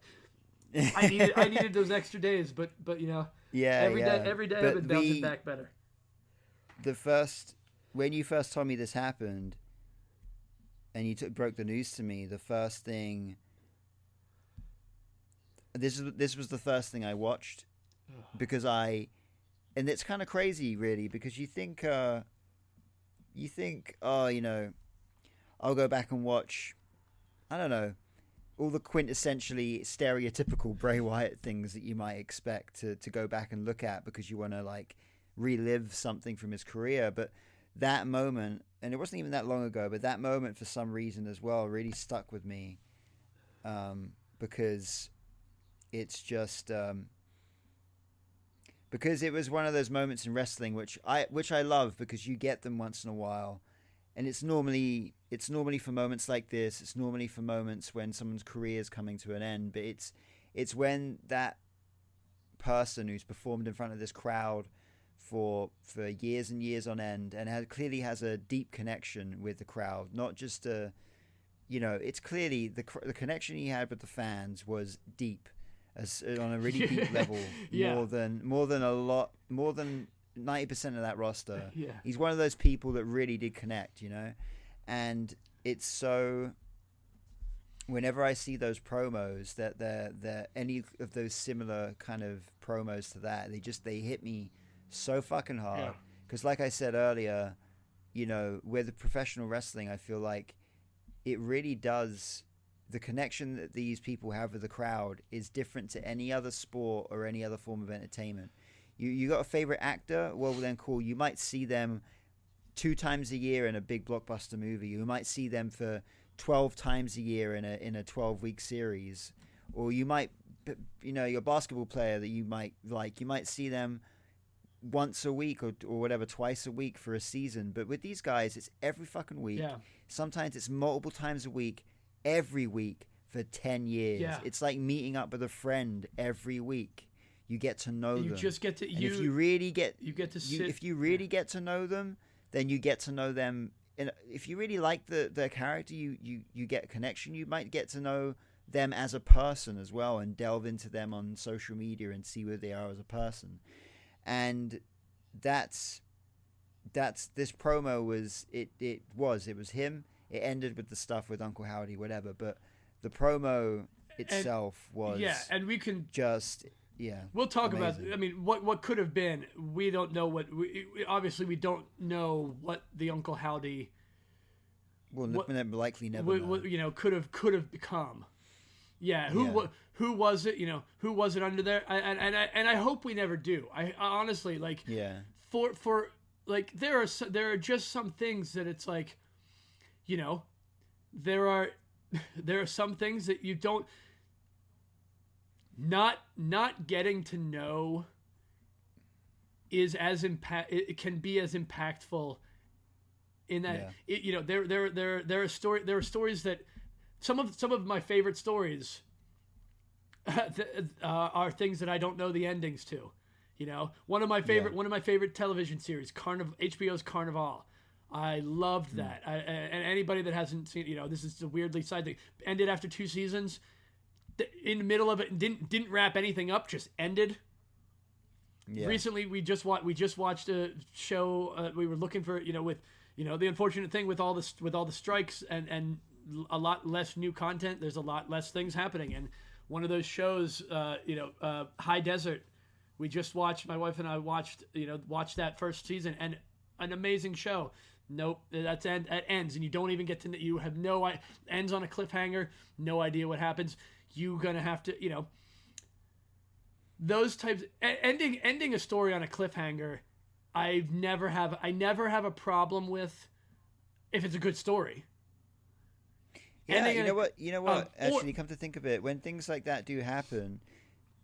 I needed those extra days, but every day I've been bouncing back better. When you first told me this happened, and you broke the news to me, the first thing. This was the first thing I watched, because and it's kind of crazy, really, because you think, I'll go back and watch, I don't know, all the quintessentially stereotypical Bray Wyatt things that you might expect to go back and look at because you want to relive something from his career. But that moment, and it wasn't even that long ago, but that moment for some reason as well really stuck with me, because it's just because it was one of those moments in wrestling which I love, because you get them once in a while, and it's normally for moments like this. It's normally for moments when someone's career is coming to an end, but it's when that person who's performed in front of this crowd for years and years on end, and clearly has a deep connection with the crowd, not just it's clearly the connection he had with the fans was deep, on a really deep level, more than 90% of that roster. Yeah. He's one of those people that really did connect, and it's so. Whenever I see those promos, that they're any of those similar kind of promos to that, they hit me so fucking hard. Because like I said earlier, with professional wrestling, I feel like it really does. The connection that these people have with the crowd is different to any other sport or any other form of entertainment. You got a favorite actor? Well, then cool. You might see them 2 times a year in a big blockbuster movie. You might see them for 12 times a year in a 12-week series, or you might, your basketball player that you might like, you might see them once a week or whatever, twice a week for a season. But with these guys, it's every fucking week. Yeah. Sometimes it's multiple times a week, every week for 10 years. Yeah. It's like meeting up with a friend every week. You get to know them. You just get to, if you really get to know them, then you get to know them. And if you really like their character, you get a connection. You might get to know them as a person as well, and delve into them on social media and see where they are as a person. And that's this promo was it was him. It ended with the stuff with Uncle Howdy, whatever. But the promo itself was and we can just we'll talk amazing. about. I mean, what could have been. We don't know what. Obviously, we don't know what the Uncle Howdy. Well, likely never. Could have become. Yeah. Who was it? Who was it under there? And I hope we never do. I honestly like. Yeah. For like there are just some things that it's like, there are some things that you don't. Not getting to know is it can be as impactful in that there are stories that some of my favorite stories are things that I don't know the endings to. One of my favorite television series, HBO's Carnival. I loved that. And anybody that hasn't seen, this is a weirdly side thing. Ended after 2 seasons. In the middle of it, didn't wrap anything up, just ended. Yeah. Recently, we just watched a show. We were looking for with the unfortunate thing with all the strikes and a lot less new content. There's a lot less things happening, and one of those shows, High Desert. We just watched. My wife and I watched that first season, and an amazing show. Nope, that ends, and you don't even get to. You have no ends on a cliffhanger. No idea what happens. You're gonna have to, those types ending a story on a cliffhanger. I never have a problem with if it's a good story. Yeah, you know what? Actually, come to think of it, when things like that do happen,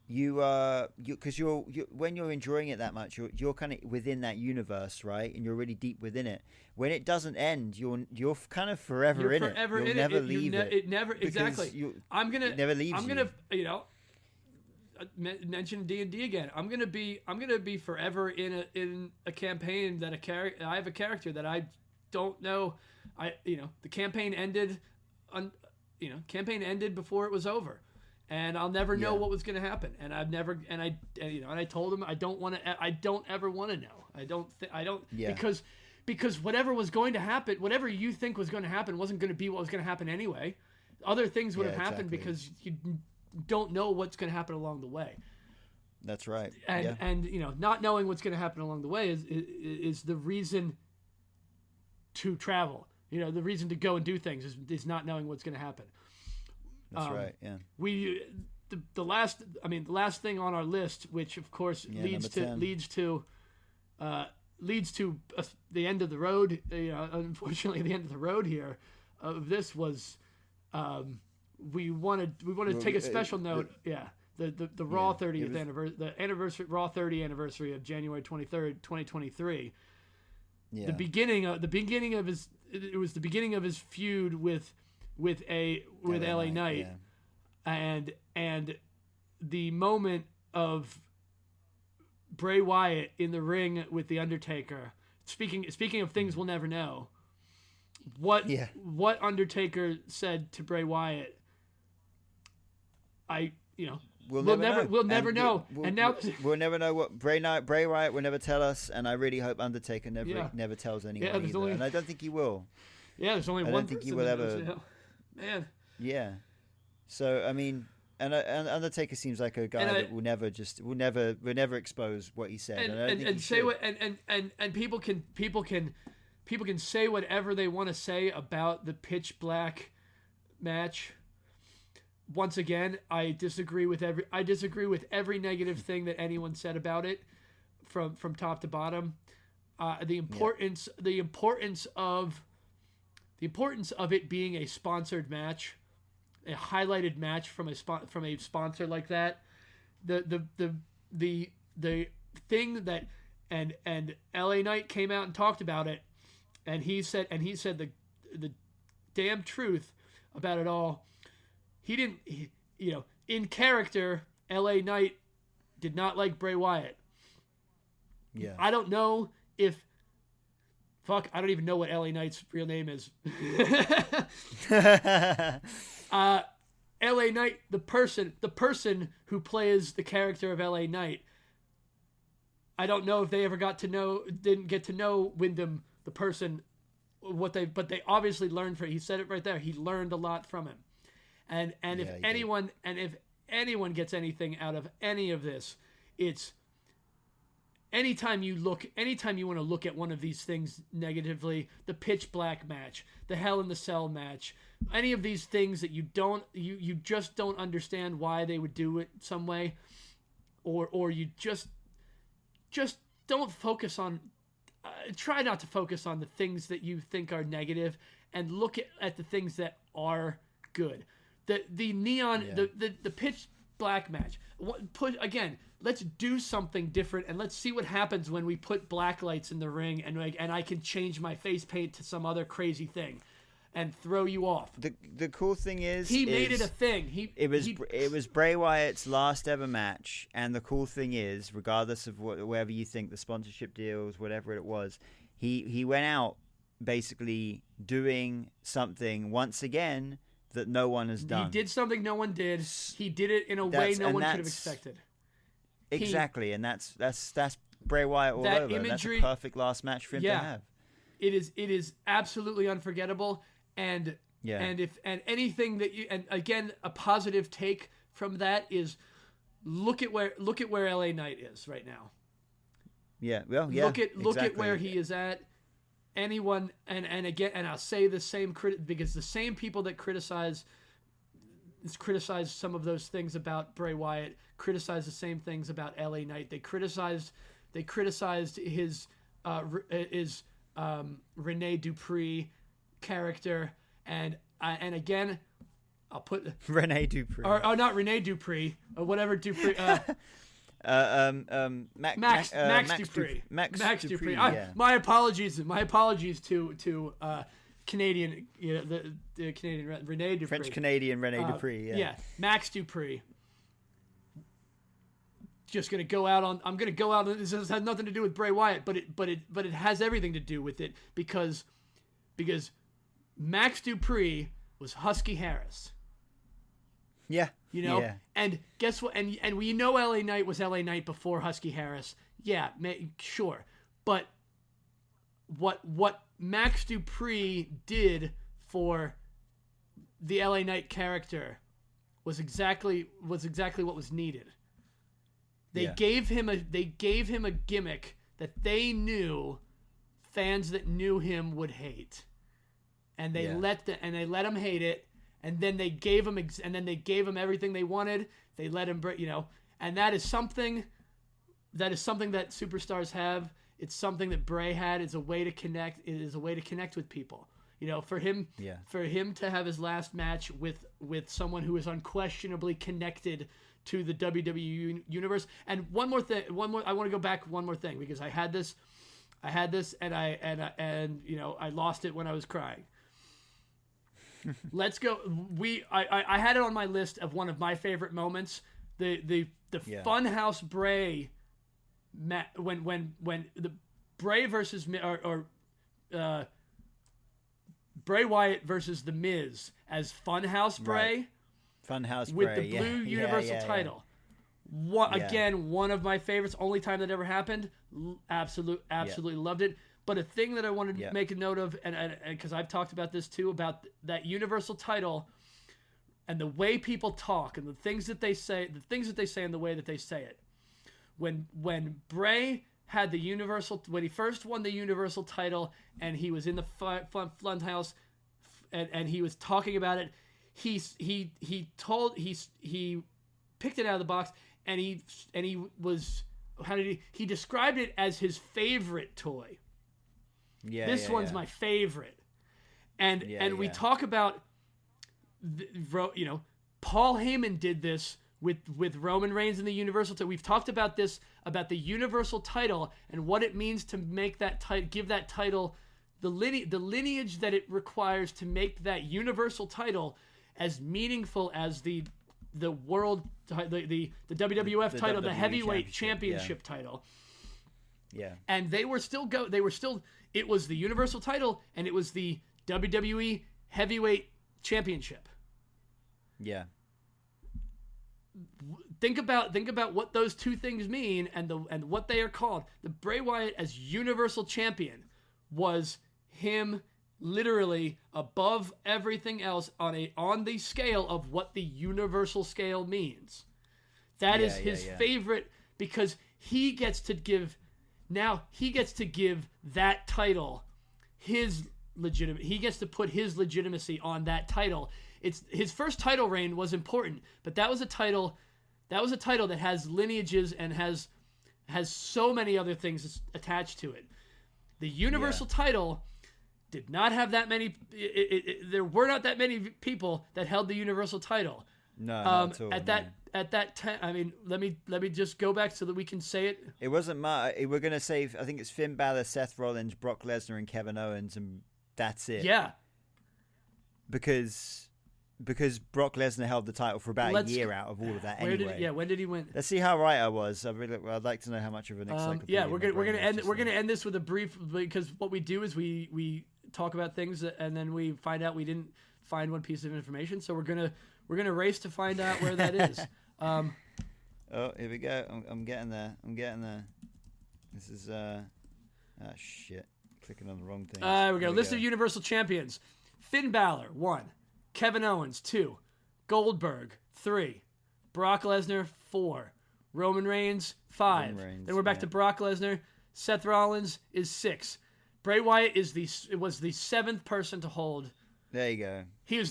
because you're when you're enjoying it that much, you're kind of within that universe, right? And you're really deep within it. When it doesn't end, you're kind of forever in it. You'll never leave it. It never exactly. It never leaves I'm gonna mention D&D again. I'm gonna be forever in a campaign that I have a character that I don't know. The campaign ended campaign ended before it was over. And I'll never know what was going to happen. And I've never, and I told him I don't ever want to know. Because whatever was going to happen, whatever you think was going to happen wasn't going to be what was going to happen anyway. Other things would have happened because you don't know what's going to happen along the way. That's right. And not knowing what's going to happen along the way is the reason to travel. The reason to go and do things is not knowing what's going to happen. That's right. Yeah. The last thing on our list, which of course leads to the end of the road. Unfortunately, the end of the road here of this was we wanted to take a special note. the Raw 30th anniversary, the anniversary Raw 30 anniversary of January 23rd, 2023. Yeah. The beginning of his feud with LA Knight, and the moment of Bray Wyatt in the ring with the Undertaker. Speaking of things we'll never know, what Undertaker said to Bray Wyatt, we'll never know. And now we'll never know what Bray Wyatt will never tell us, and I really hope Undertaker never tells anyone either. And I don't think he will. Yeah, there's only one. I don't think he will ever. Man. Yeah. So I mean, and Undertaker seems like a guy that will never expose what he said. And people can say whatever they want to say about the Pitch Black match. Once again, I disagree with every negative thing that anyone said about it, from top to bottom. The importance of it being a sponsored match, a highlighted match from a sponsor like that. The thing that and LA Knight came out and talked about it, and he said the damn truth about it all. In character, LA Knight did not like Bray Wyatt. Yeah. I don't know if I don't even know what LA Knight's real name is. LA Knight, the person who plays the character of LA Knight. I don't know if they ever didn't get to know Windham, the person, but they obviously learned from. He said it right there. He learned a lot from him. And if anyone gets anything out of any of this, it's anytime you want to look at one of these things negatively, the Pitch Black match, the Hell in the Cell match, any of these things that you just don't understand why they would do it some way, or you just don't focus on, try not to focus on the things that you think are negative, and look at the things that are good. The neon, the Pitch Black match. Let's do something different, and let's see what happens when we put black lights in the ring, and I can change my face paint to some other crazy thing, and throw you off. The cool thing is he made it a thing. It was Bray Wyatt's last ever match, and the cool thing is, regardless of whatever you think, the sponsorship deals, whatever it was, he went out basically doing something once again that no one has done. He did something no one did. He did it in a way no one could have expected. Exactly, and that's Bray Wyatt all over. Imagery, that's a perfect last match for him to have. It is absolutely unforgettable, and anything that again, a positive take from that is look at where LA Knight is right now. Yeah, well, yeah. Look at where he is at. Anyone and again, and I'll say the same because the same people that criticize some of those things about Bray Wyatt criticize the same things about LA Knight. They criticized his Rene Dupree character, and again, I'll put Rene Dupree or not Rene Dupree or whatever Dupree. Max Dupree. Max Dupree. Yeah. My apologies to Canadian, the Canadian Rene Dupree. French Canadian Rene Dupree. Yeah, Max Dupree. Just gonna go out on. I'm gonna go out. This has nothing to do with Bray Wyatt, but it has everything to do with it because Max Dupree was Husky Harris. Yeah. And guess what? And we know LA Knight was LA Knight before Husky Harris. Yeah, sure. But what Max Dupree did for the LA Knight character was exactly what was needed. They gave him a gimmick that they knew fans that knew him would hate, and they let him hate it. And then they gave him everything they wanted. They let him, and that is something that superstars have. It's something that Bray had. It's a way to connect. It is a way to connect with people. You know, for him to have his last match with someone who is unquestionably connected to the WWE universe. And I want to go back one more thing, because I had this and you know, I lost it when I was crying. Let's go. I had it on my list of one of my favorite moments. The Funhouse Bray when the Bray versus Bray Wyatt versus The Miz as Funhouse Bray. Right. Funhouse with Bray, the blue Universal title. Again, one of my favorites. Only time that ever happened. Absolutely loved it. But a thing that I wanted to make a note of, and because I've talked about this too, about that Universal title and the way people talk and the things that they say and the way that they say it. When Bray had the Universal, when he first won the Universal title and he was in the Funhouse and he was talking about it, he picked it out of the box and he described it as his favorite toy. This one's my favorite. And we talk about, you know, Paul Heyman did this with Roman Reigns in the Universal title. We've talked about this, about the Universal title and what it means to make that give that title the lineage that it requires to make that Universal title as meaningful as the world, the WWF title, the heavyweight championship title. Yeah. And it was the Universal title and it was the WWE heavyweight championship. Yeah. Think about what those two things mean and what they are called. The Bray Wyatt as Universal Champion was him literally above everything else on the scale of what the Universal scale means. That is his favorite, because he gets to give that title his legitimate. He gets to put his legitimacy on that title. It's his first title reign was important, but that was a title that has lineages and has so many other things attached to it. The Universal title did not have that many. There were not that many people that held the Universal title. No, not at all. At that time, I mean, let me just go back so that we can say it. It wasn't much. We're gonna say, I think it's Finn Balor, Seth Rollins, Brock Lesnar, and Kevin Owens, and that's it. Yeah. Because Brock Lesnar held the title for about a year out of all of that. When did he win? Let's see how right I was. I'd like to know how much of an encyclopedia. We're gonna end this with a brief, because what we do is we talk about things and then we find out we didn't find one piece of information. So we're gonna race to find out where that is. Oh, here we go. I'm getting there. This is shit. Clicking on the wrong thing. Here we go. List of Universal Champions: Finn Balor 1, Kevin Owens 2, Goldberg 3, Brock Lesnar 4, Roman Reigns 5. Then we're back to Brock Lesnar. Seth Rollins is 6. Bray Wyatt was the 7th person to hold. There you go. He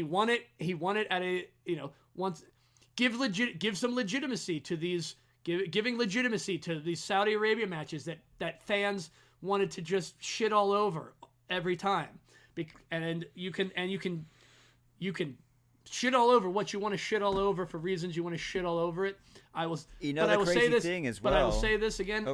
won it. He won it at a, you know, once give some legitimacy to these, giving legitimacy to these Saudi Arabia matches that fans wanted to just shit all over every time. And you can shit all over what you want to shit all over for reasons you want to shit all over it. I will say this again.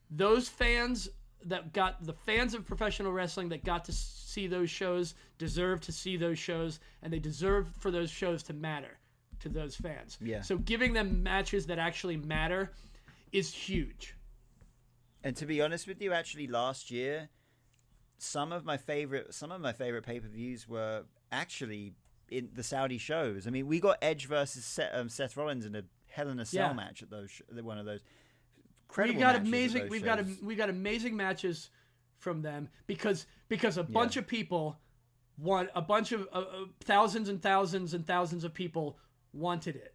Those fans that got, the fans of professional wrestling that got to see those shows deserve to see those shows, and they deserve for those shows to matter to those fans. Yeah. So giving them matches that actually matter is huge. And to be honest with you, actually last year, some of my favorite pay-per-views were actually in the Saudi shows. I mean, we got Edge versus Seth Rollins in a Hell in a Cell match at one of those. Incredible we got amazing matches from them because a bunch of people thousands and thousands and thousands of people wanted it.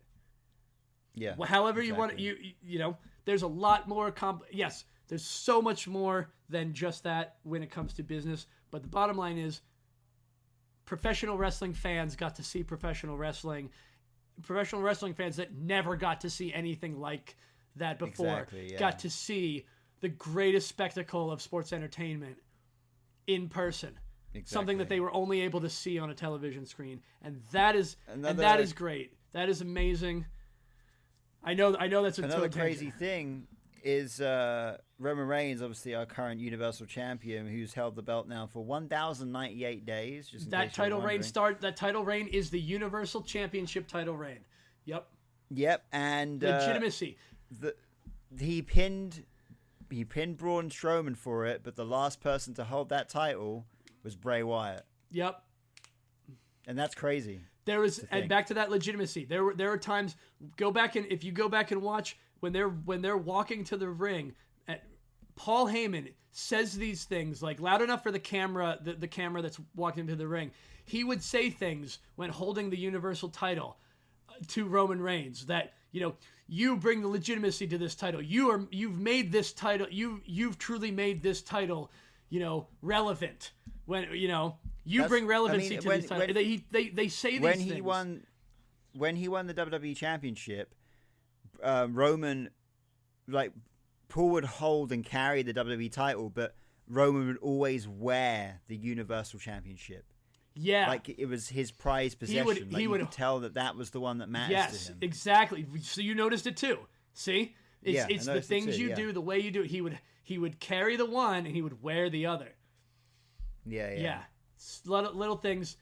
Yeah. Well, however you want it, you know, there's a lot more yes, there's so much more than just that when it comes to business, but the bottom line is professional wrestling fans got to see professional wrestling fans that never got to see anything like that before got to see the greatest spectacle of sports entertainment in person. Exactly. Something that they were only able to see on a television screen, and that is great. That is amazing. I know that's another crazy thing is Roman Reigns, obviously our current Universal Champion, who's held the belt now for 1,098 days. Just that title reign is the Universal Championship title reign. Yep, and legitimacy. He pinned Braun Strowman for it, but the last person to hold that title was Bray Wyatt. Yep. And that's crazy. And back to that legitimacy. There are times, if you go back and watch when they're walking to the ring, Paul Heyman says these things like loud enough for the camera that's walking into the ring. He would say things when holding the Universal title to Roman Reigns that, you bring the legitimacy to this title. You've made this title. You've truly made this title, relevant. When you bring relevancy to this title. They say these things. When he won the WWE Championship, Roman, Paul would hold and carry the WWE title, but Roman would always wear the Universal Championship. Yeah, like it was his prized possession. You could tell that was the one that matters to him. Yes, exactly. So you noticed it too. See, it's the things you do, the way you do it. He would carry the one and he would wear the other. Yeah. Little things.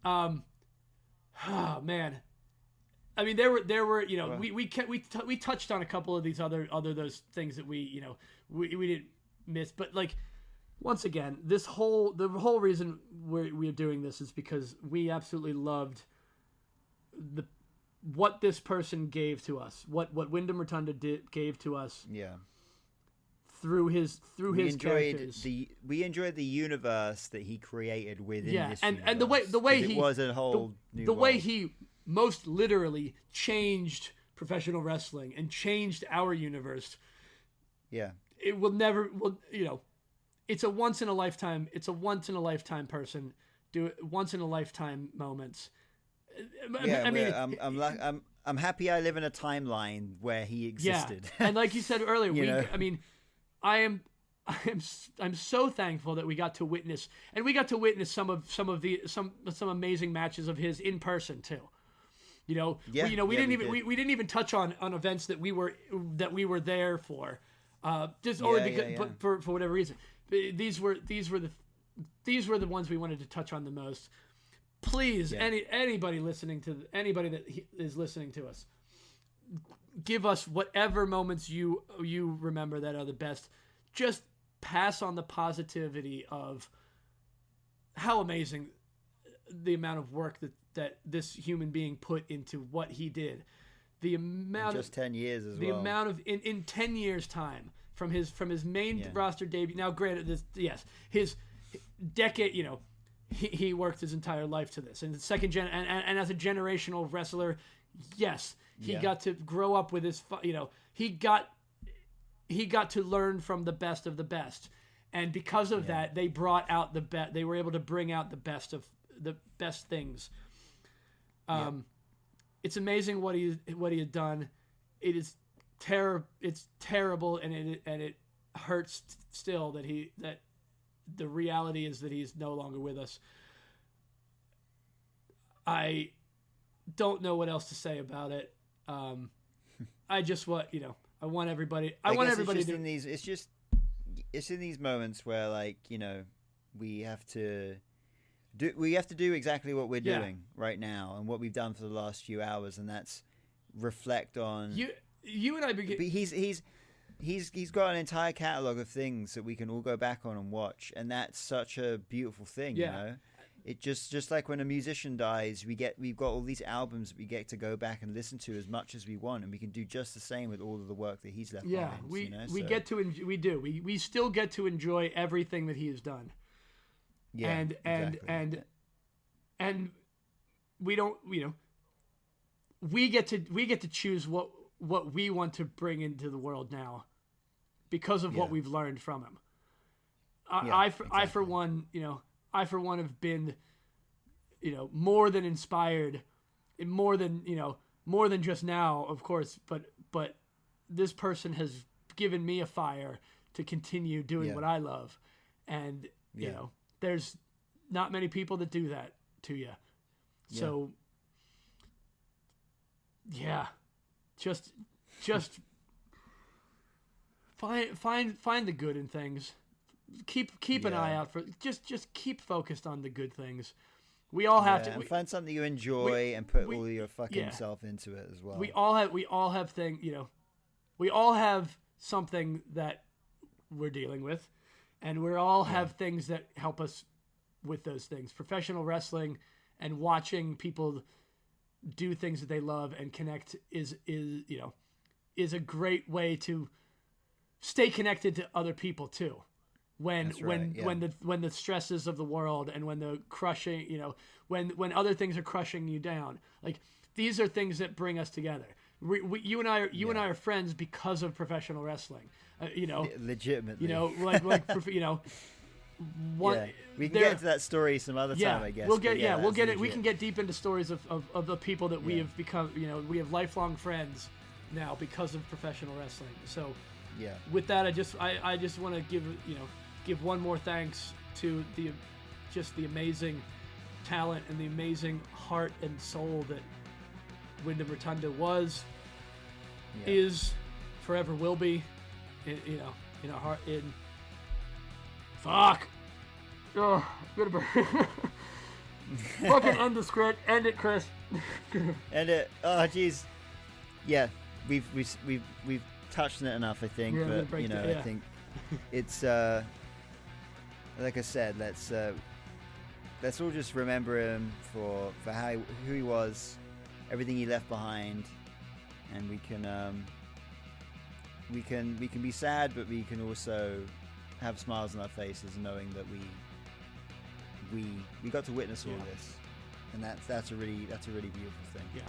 Oh man. I mean, there were we touched on a couple of these other those things that we didn't miss, but once again, the whole reason we're doing this is because we absolutely loved what this person gave to us, what Windham Rotunda gave to us. Yeah. Through his characters. We enjoyed the universe that he created within this universe. And the way he was a whole new world. way he most literally changed professional wrestling and changed our universe. Yeah. It will never it's a once in a lifetime person. Do it once in a lifetime moments. I'm happy I live in a timeline where he existed. Yeah. And like you said earlier, I'm so thankful that we got to witness some amazing matches of his in person too. We didn't even touch on events that we were there for, for whatever reason. These were the ones we wanted to touch on the most. Please, anybody that is listening to us, give us whatever moments you remember that are the best. Just pass on the positivity of how amazing the amount of work that this human being put into what he did. The amount just 10 years as well. The amount of in 10 years time from his main roster debut. Now, granted, his decade. He worked his entire life to this, and and as a generational wrestler, yes. He got to grow up with his, he got to learn from the best of the best. And because of that, they brought out the best. They were able to bring out the best of the best things. It's amazing what he had done. It is it's terrible, and it hurts still that the reality is that he's no longer with us. I don't know what else to say about it. I just want everybody. It's in these moments where we have to do exactly what we're doing right now and what we've done for the last few hours, and that's reflect on you and I. But he's got an entire catalog of things that we can all go back on and watch, and that's such a beautiful thing. It just like when a musician dies, we've got all these albums that we get to go back and listen to as much as we want, and we can do just the same with all of the work that he's left behind. We still get to enjoy everything that he has done. Yeah, and we don't, we get to choose what we want to bring into the world now, because of what we've learned from him. I for one have been, more than inspired, more than just now, of course, but this person has given me a fire to continue doing what I love, and there's not many people that do that to you. Yeah. So yeah, just find the good in things. Keep an eye out for just keep focused on the good things. We all have to and find something you enjoy and put all your fucking self into it as well. We all have things, we all have something that we're dealing with, and we all have things that help us with those things. Professional wrestling and watching people do things that they love and connect is a great way to stay connected to other people too. When the stresses of the world and when the crushing, when other things are crushing you down, like these are things that bring us together. You and I are friends because of professional wrestling. Legitimately. We can get into that story some other time, I guess. We'll get it. We can get deep into stories of the people that we have become. We have lifelong friends now because of professional wrestling. So with that, I just want to give one more thanks to the amazing talent and the amazing heart and soul that Windham Rotunda is, forever will be, in our heart. Fuck. Oh, fucking end the script. End it, Chris. End it. Oh, jeez. Yeah, we've touched on it enough, I think. Yeah, but I think it's like I said. Let's all just remember him for who he was, everything he left behind, and we can be sad, but we can also have smiles on our faces, knowing that we got to witness all this, and that's a really beautiful thing. Yeah.